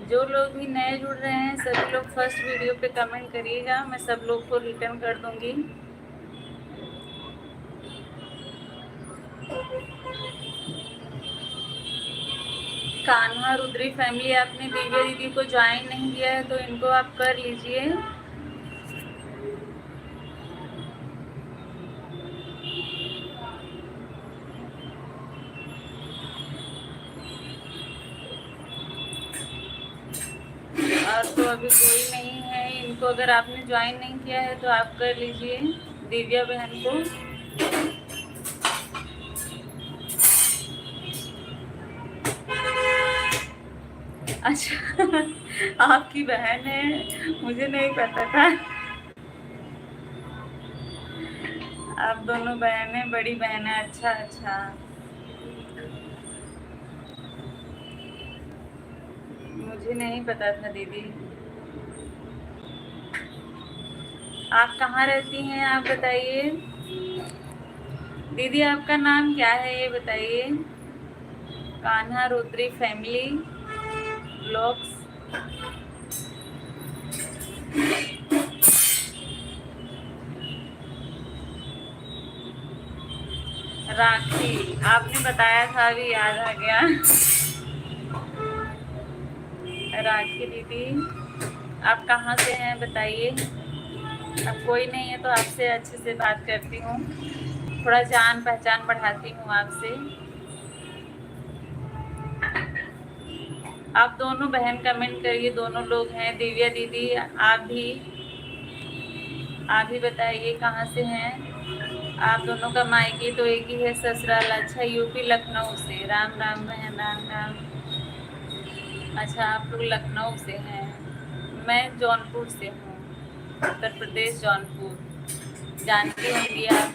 जो लोग भी नए जुड़ रहे हैं सभी लोग फर्स्ट वीडियो पे कमेंट करिएगा, मैं सब लोग को रिटर्न कर दूंगी। कान्हा रुद्री फैमिली, आपने दिव्या दीदी को ज्वाइन नहीं किया है तो इनको आप कर लीजिए। और तो अभी कोई नहीं है, इनको अगर आपने ज्वाइन नहीं किया है तो आप कर लीजिए दिव्या बहन को। अच्छा आपकी बहन है, मुझे नहीं पता था। आप दोनों बहन है, बड़ी बहन है। अच्छा अच्छा, मुझे नहीं पता था दीदी। आप कहाँ रहती हैं आप बताइए दीदी, आपका नाम क्या है ये बताइए। Kanha Rudri family blogs. राखी, आपने बताया था अभी याद आ गया। राखी दीदी, आप कहाँ से हैं बताइए। अब कोई नहीं है तो आपसे अच्छे से बात करती हूँ, थोड़ा जान पहचान बढ़ाती हूँ आपसे। आप दोनों बहन कमेंट करिए, दोनों लोग हैं। दिव्या दीदी आप भी बताइए कहाँ से हैं आप दोनों। का मायके तो एक ही है, ससुराल अच्छा यूपी लखनऊ से। राम राम बहन, राम राम। अच्छा आप लोग लखनऊ से हैं, मैं जौनपुर से हूँ, उत्तर प्रदेश जौनपुर, जानती होंगी आप।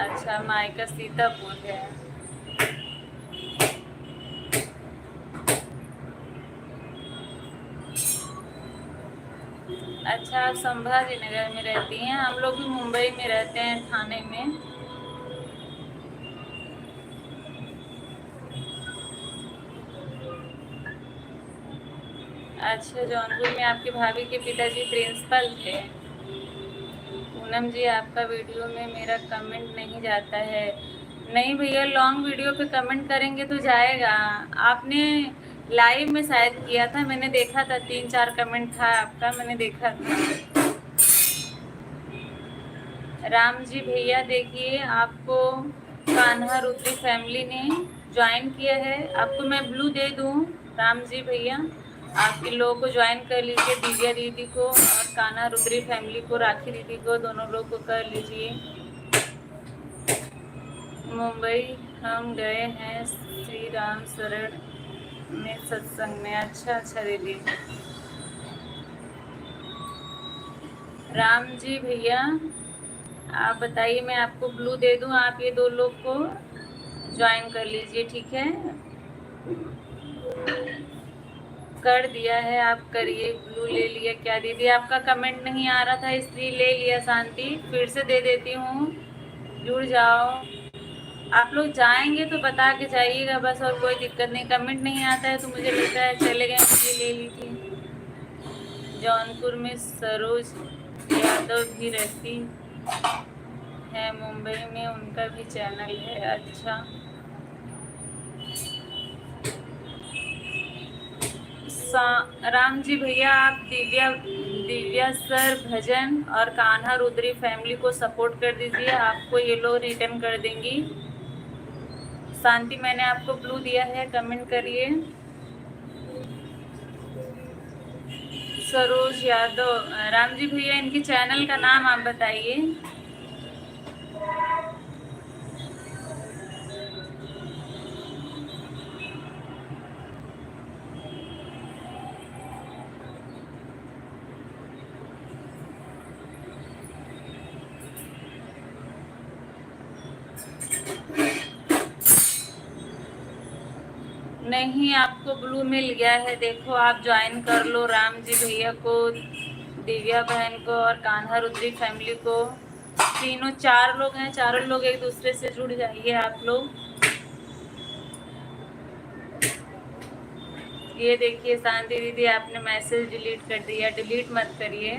अच्छा मायका सीतापुर है। अच्छा आप संभाजी नगर में रहती हैं, हम लोग भी मुंबई में रहते हैं, थाने में। अच्छा जौनपुर में आपकी भाभी के पिताजी प्रिंसिपल थे। पूनम जी आपका वीडियो में मेरा कमेंट नहीं जाता है। नहीं भैया, लॉन्ग वीडियो पे कमेंट करेंगे तो जाएगा। आपने लाइव में शायद किया था, मैंने देखा था 3-4 कमेंट था आपका, मैंने देखा था। राम जी भैया देखिए, आपको कान्हा रुद्री फैमिली ने ज्वाइन किया है। आपको मैं ब्लू दे दूं राम जी भैया, आप इन लोगों को ज्वाइन कर लीजिए। दिव्या दीदी को और कान्हा रुद्री फैमिली को, राखी दीदी को, दोनों लोग को कर लीजिए। मुंबई हम गए हैं श्री राम शरण में सत्संग में। अच्छा अच्छा दीदी। राम जी भैया आप बताइए, मैं आपको ब्लू दे दूं, आप ये 2 लोग को ज्वाइन कर लीजिए, ठीक है। कर दिया है, आप करिए। ब्लू ले लिया क्या दीदी, आपका कमेंट नहीं आ रहा था इसलिए ले लिया। शांति, फिर से दे देती हूँ, जुड़ जाओ। आप लोग जाएंगे तो बता के जाइएगा बस, और कोई दिक्कत नहीं। कमेंट नहीं आता है तो मुझे लगता है चले गए, इसलिए ले ली थी। जौनपुर में सरोज यादव भी रहती है, मुंबई में उनका भी चैनल है। अच्छा, राम जी भैया, आप दिव्या सर भजन और कान्हा रुद्री फैमिली को सपोर्ट कर दीजिए, आपको ये लोग रिटर्न कर देंगी। शांति, मैंने आपको ब्लू दिया है, कमेंट करिए। सरोज यादव, राम जी भैया इनके चैनल का नाम आप बताइए। नहीं, आपको ब्लू मिल गया है, देखो आप ज्वाइन कर लो राम जी भैया को, दिव्या बहन को और कान्हा रुद्री फैमिली को। तीनों 4 लोग हैं, चारों लोग एक दूसरे से जुड़ जाइए आप लोग। ये देखिए शांति दीदी, आपने मैसेज डिलीट कर दिया, डिलीट मत करिए।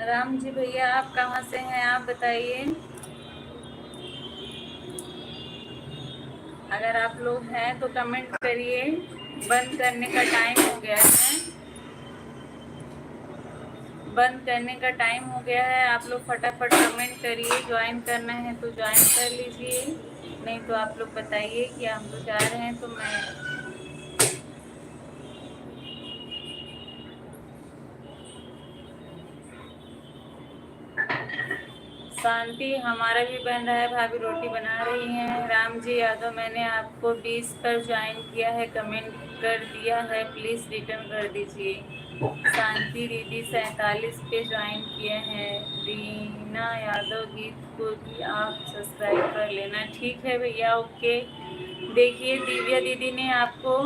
राम जी भैया आप कहाँ से हैं, आप बताइए। अगर आप लोग हैं तो कमेंट करिए, बंद करने का टाइम हो गया है, बंद करने का टाइम हो गया है। आप लोग फटाफट कमेंट करिए, ज्वाइन करना है तो ज्वाइन कर लीजिए, नहीं तो आप लोग बताइए कि हम लोग जा रहे हैं तो मैं। शांति, हमारा भी बन रहा है, भाभी रोटी बना रही हैं। राम जी यादव, मैंने आपको 20 पर ज्वाइन किया है, कमेंट कर दिया है, प्लीज़ रिटर्न कर दीजिए। शांति दीदी 47 पे ज्वाइन किए हैं। रीना यादव, गीत को भी आप सब्सक्राइब कर लेना। ठीक है भैया, ओके। देखिए दिव्या दीदी ने आपको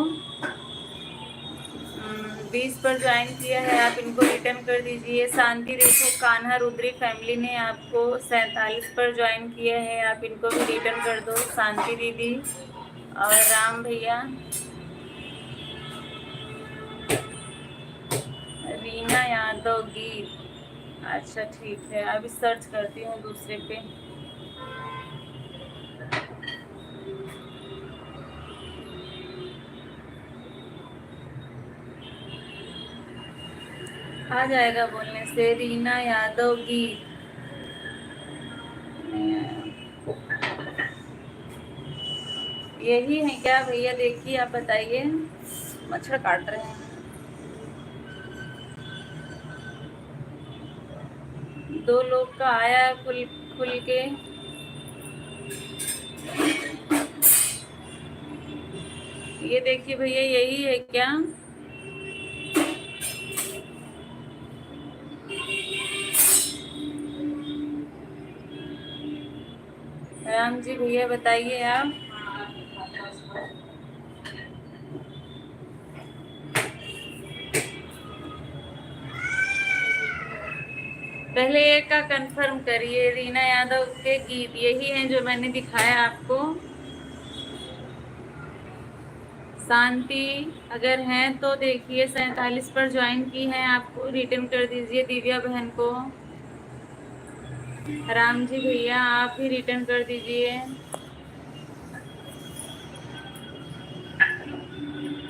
20 पर ज्वाइन किया है, आप इनको रिटर्न कर दीजिए। शांति देखो, कान्हा रुद्री फैमिली ने आपको 47 पर ज्वाइन किया है, आप इनको भी रिटर्न कर दो, शांति दीदी और राम भैया। रीना यादव गीत, अच्छा ठीक है, अभी सर्च करती हूँ दूसरे पे। आ जाएगा बोलने से। रीना यादव गीत, यही है क्या भैया? देखिए आप बताइए, मच्छर काट रहे हैं। 2 लोग का आया है खुल के। ये देखिए भैया, यही है क्या? राम जी भैया बताइए आप। पहले एक का कंफर्म करिए। रीना यादव के गीत यही हैं जो मैंने दिखाया आपको। शांति अगर हैं तो देखिए 47 पर ज्वाइन की है, आपको रिटर्न कर दीजिए दिव्या बहन को। राम जी भैया आप ही रिटर्न कर दीजिए।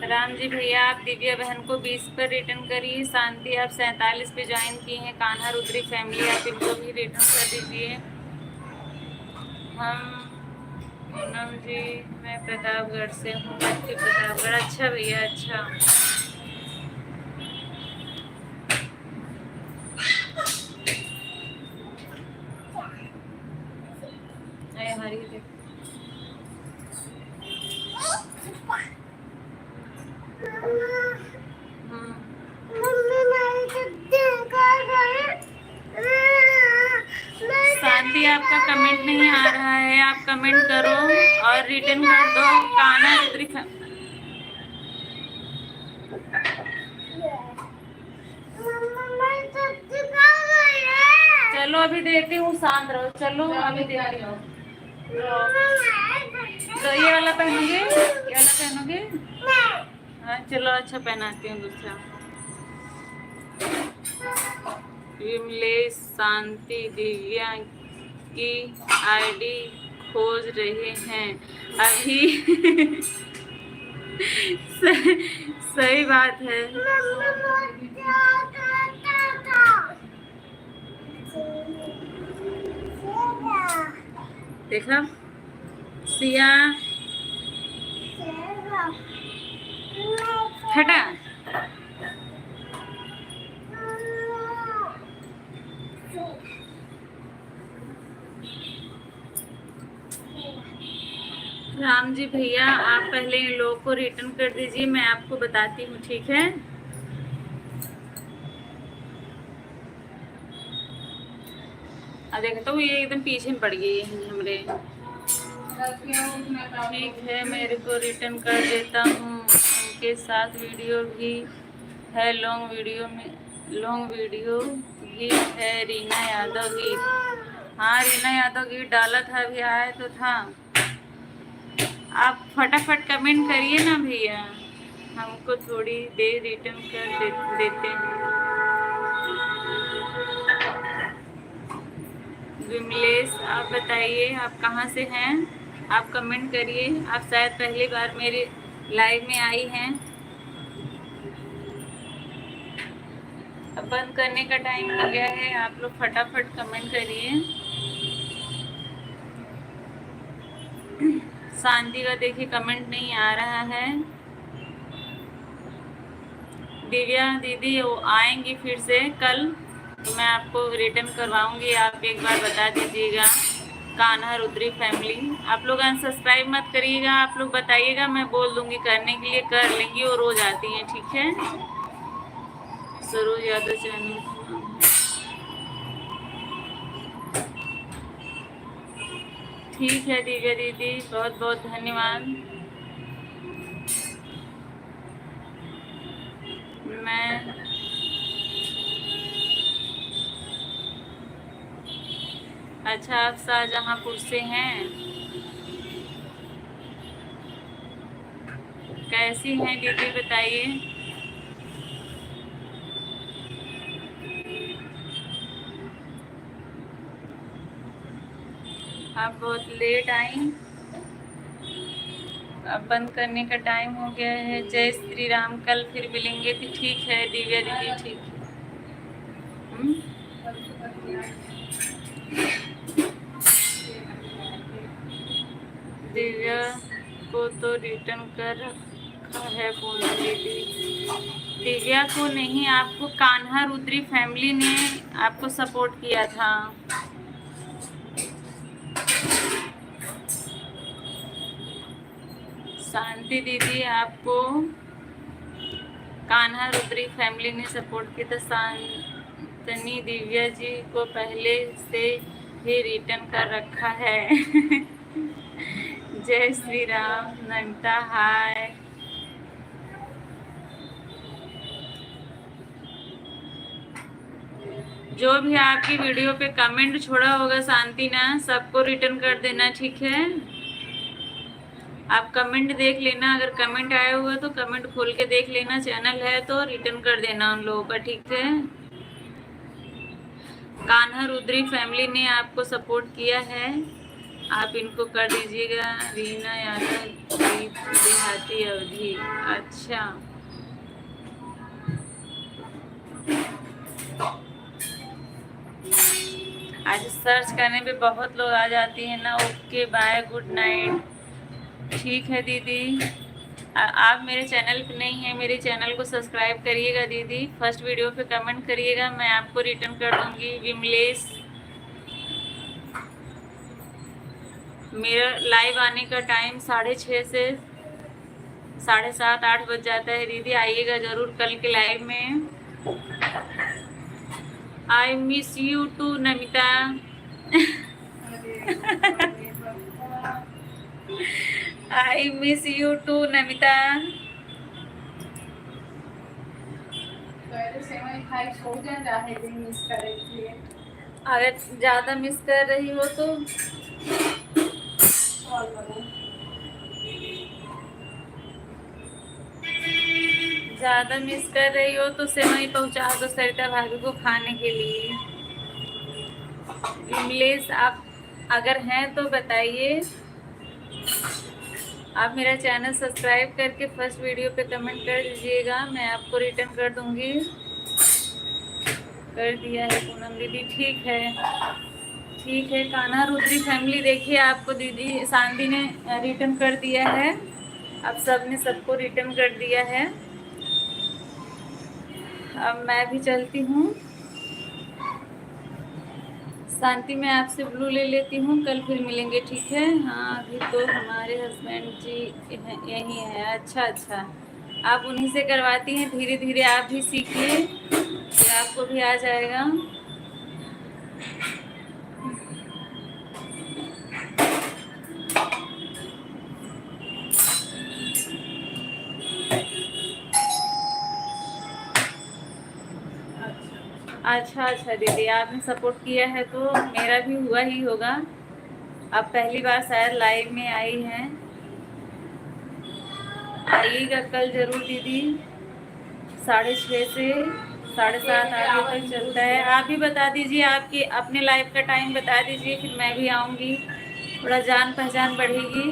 राम जी भैया आप दिव्या बहन को 20 पर रिटर्न करिए। शांति आप 47 पे ज्वाइन की हैं। कान्हा रुद्री फैमिली आप इनको भी रिटर्न कर दीजिए। हम पूनम जी, मैं प्रतापगढ़ से हूँ। प्रतापगढ़, अच्छा भैया, अच्छा। हरी शांति आपका कमेंट नहीं आ रहा है, आप कमेंट करो और रिटर्न कर दो। कान्हा रुद्री चलो अभी देती हूँ, शांत रहो, चलो अभी देती हूँ। तो ये वाला पहनोगे, ये वाला पहनोगे? हाँ चलो, अच्छा पहनाती हूँ दूसरा। विमलेश शांति दिव्या की आईडी खोज रहे हैं अभी। सही बात है। देखा सिया, हटा। राम जी भैया, आप पहले इन लोगों को रिटर्न कर दीजिए, मैं आपको बताती हूँ, ठीक है? अब देखो तो ये एकदम पीछे में पड़ गई है हमरे। ठीक है, मेरे को रिटर्न कर देता हूँ। उनके साथ वीडियो भी है, लॉन्ग वीडियो भी है। रीना यादव गीत, हाँ रीना यादव गीत डाला था, अभी आया तो था। आप फटाफट कमेंट करिए ना भैया, हमको थोड़ी देर रिटर्न कर देते हैं। विमलेश, आप बताइए आप कहाँ से हैं? आप कमेंट करिए। आप शायद पहली बार मेरे लाइव में आई हैं। अब बंद करने का टाइम हो गया है, आप लोग फटाफट कमेंट करिए। शांति का देखिए कमेंट नहीं आ रहा है। दिव्या दीदी वो आएंगी फिर से कल, तो मैं आपको रिटर्न करवाऊंगी। आप एक बार बता दीजिएगा। कान्हा रुद्री फैमिली, आप लोग अनसब्सक्राइब मत करिएगा, आप लोग बताइएगा, मैं बोल दूंगी करने के लिए, कर लेंगी। वो रोज आती हैं, ठीक है? सरोज यादव चैनल, ठीक है दिव्या दीदी, बहुत बहुत धन्यवाद। मैं अच्छा, आप शाहजहाँपुर से हैं? कैसी हैं दीदी बताइए। आप बहुत लेट आई, अब बंद करने का टाइम हो गया है। जय श्री राम, कल फिर मिलेंगे। तो ठीक है दिव्या दीदी, ठीक है। दिव्या को तो रिटर्न कर रखा है पूनम दीदी। दिव्या को नहीं, आपको कान्हा रुद्री फैमिली ने आपको सपोर्ट किया था। शांति दीदी, आपको कान्हा रुद्री फैमिली ने सपोर्ट किया था। शांतनी दिव्या जी को पहले से ही रिटर्न कर रखा है। जय श्री राम। नमिता हाय। जो भी आपकी वीडियो पे कमेंट छोड़ा होगा शांति ना, सबको रिटर्न कर देना, ठीक है? आप कमेंट देख लेना, अगर कमेंट आया हुआ तो कमेंट खोल के देख लेना, चैनल है तो रिटर्न कर देना उन लोगों का, ठीक है? कान्हा रुद्री फैमिली ने आपको सपोर्ट किया है, आप इनको कर दीजिएगा। रीना यादव देहाती अवधि, अच्छा आज सर्च करने पे बहुत लोग आ जाती हैं ना। Okay bye, good night. ठीक है दीदी, आप मेरे चैनल पे नहीं हैं, मेरे चैनल को सब्सक्राइब करिएगा दीदी। फर्स्ट वीडियो पे कमेंट करिएगा, मैं आपको रिटर्न कर दूंगी। विमलेश, मेरा लाइव आने का टाइम 6:30 से 7:30 8 बज जाता है दीदी, आइएगा ज़रूर कल के लाइव में। I miss you too Namita. I miss you too Namita. अगर ज़्यादा मिस कर रही हो तो ज़्यादा मिस कर रही हो तो सेवई पहुंचा दो सरिता भाभी को खाने के लिए। विमलेश आप अगर हैं तो बताइए। आप मेरा चैनल सब्सक्राइब करके फर्स्ट वीडियो पे कमेंट कर दीजिएगा, मैं आपको रिटर्न कर दूंगी। कर दिया है पूनम दीदी, ठीक है ठीक है। कान्हा रुद्री फैमिली देखिए, आपको दीदी शांति ने रिटर्न कर दिया है। अब सब ने सबको रिटर्न कर दिया है। अब मैं भी चलती हूँ। शांति मैं आपसे ब्लू ले लेती हूँ, कल फिर मिलेंगे, ठीक है। हाँ अभी तो हमारे हस्बैंड जी यही है। अच्छा अच्छा, आप उन्हीं से करवाती हैं, धीरे धीरे आप भी सीखिए, फिर आपको भी आ जाएगा। अच्छा अच्छा दीदी, आपने सपोर्ट किया है तो मेरा भी हुआ ही होगा। आप पहली बार शायद लाइव में आई हैं, आइएगा कल ज़रूर दीदी। 6:30 से 7:30 आगे तक चलता है। आप भी बता दीजिए, आपकी अपने लाइव का टाइम बता दीजिए, फिर मैं भी आऊँगी, थोड़ा जान पहचान बढ़ेगी।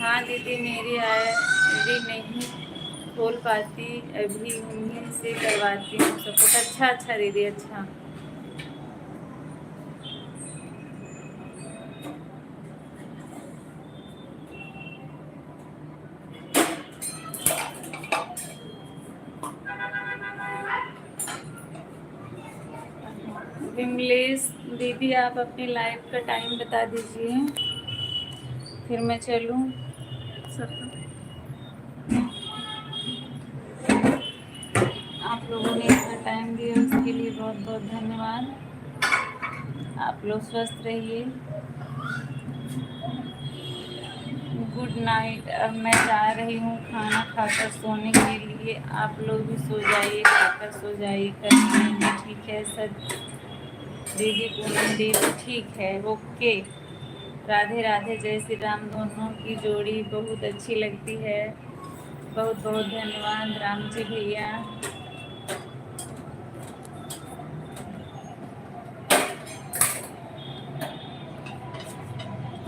हाँ दीदी, मेरी आईडी नहीं खोल पाती, अभी उन्हीं से करवाती हूँ सपोर्ट। अच्छा अच्छा दीदी, अच्छा। विमलेश दीदी, आप अपने लाइव का टाइम बता दीजिए, फिर मैं चलूँ। आप लोगों ने इतना टाइम दिया उसके लिए बहुत बहुत धन्यवाद। आप लोग स्वस्थ रहिए। Good night. अब मैं जा रही हूँ खाना खाकर सोने के लिए। आप लोग भी सो जाइए, खाकर सो जाइए, कल मिलेंगे, ठीक है सर। दीदी पूनम दीदी, ठीक है, ओके। राधे राधे, जय श्री राम। दोनों की जोड़ी बहुत अच्छी लगती है। बहुत बहुत धन्यवाद राम जी भैया।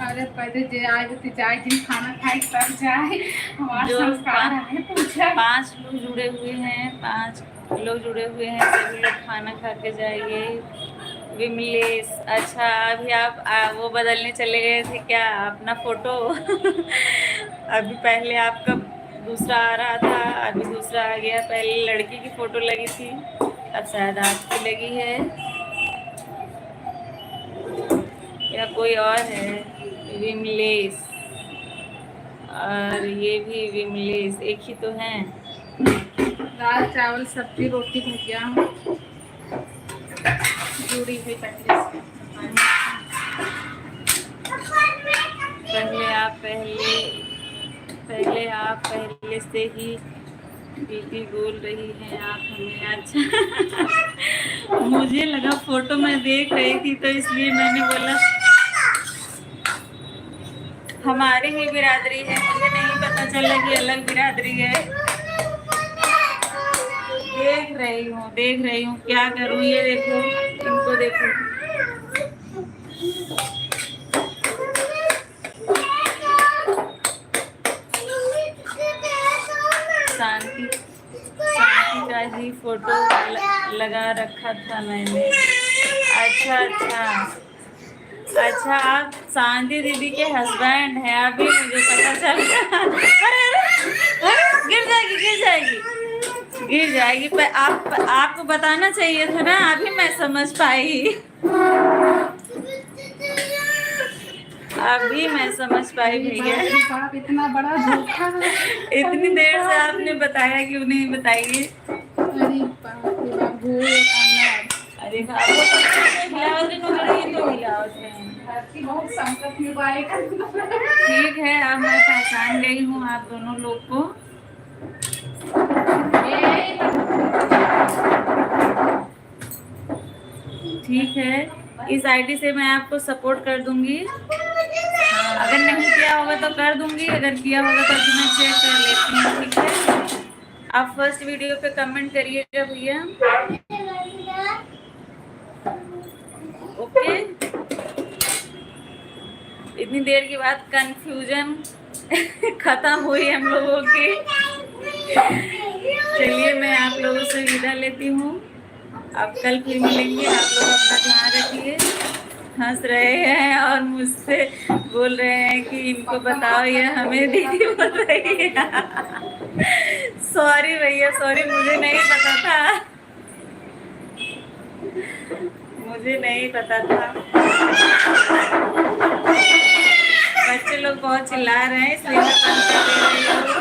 अरे पहले जे आए तो जाए, जिन खाना खाई तब जाए, हमारा जो संस्कार है पूछा। 5 लोग जुड़े हुए हैं, 5 लोग जुड़े हुए हैं, सभी लोग खाना खा के जाइए। विमलेश, अच्छा अभी आप वो बदलने चले गए थे क्या अपना फोटो? अभी पहले आपका दूसरा आ रहा था, अभी दूसरा आ गया। पहले लड़की की फोटो लगी थी, अब शायद आपकी लगी है या कोई और है। विमलेश और ये भी विमलेश, एक ही तो हैं। दाल चावल सब्जी रोटी भुजिया जुड़ी हुई पहले से। पहले आप पहले से ही दीदी बोल रही हैं आप हमें। अच्छा मुझे लगा फोटो मैं देख रही थी तो इसलिए मैंने बोला हमारे ही बिरादरी है, मुझे नहीं पता चला कि अलग बिरादरी है। देख रही हूँ, क्या करूँ, ये देखो, इनको देखो। शांति का ही फोटो लगा रखा था मैंने। अच्छा अच्छा अच्छा, आप शांति दीदी के हस्बैंड हैं, अभी मुझे पता चला। अरे अरे गिर जाएगी पर आपको बताना चाहिए था ना, अभी मैं समझ पाई। अभी मैं समझ पाई भैया। बाप इतना बड़ा धोखा। इतनी देर से आपने बताया क्यों नहीं बताइए? अरे बाप रे बाप, घोर अनार। अरे आपको धरती बहुत संकट में आएगा। ठीक है, अब मैं पहचान गई हूँ आप दोनों लोग को। ठीक है, इस आईडी से मैं आपको सपोर्ट कर दूंगी। अगर नहीं किया होगा तो कर दूंगी, अगर किया होगा तो अभी मैं चेक कर लेती हूँ। ठीक है, आप फर्स्ट वीडियो पे कमेंट करिएगा भैया। ओके, इतनी देर के बाद कंफ्यूजन खत्म हुई हम लोगों की। चलिए मैं आप लोगों से विदा लेती हूँ, अब कल फिर मिलेंगे। आप लोग अपना ध्यान रखिए। हंस रहे हैं और मुझसे बोल रहे हैं कि इनको बताओ, ये हमें दीदी बोल रही है। सॉरी भैया, सॉरी, मुझे नहीं पता था, मुझे नहीं पता था। बच्चे लोग बहुत चिल्ला रहे हैं इसलिए मैं बंद कर दे रही हूँ।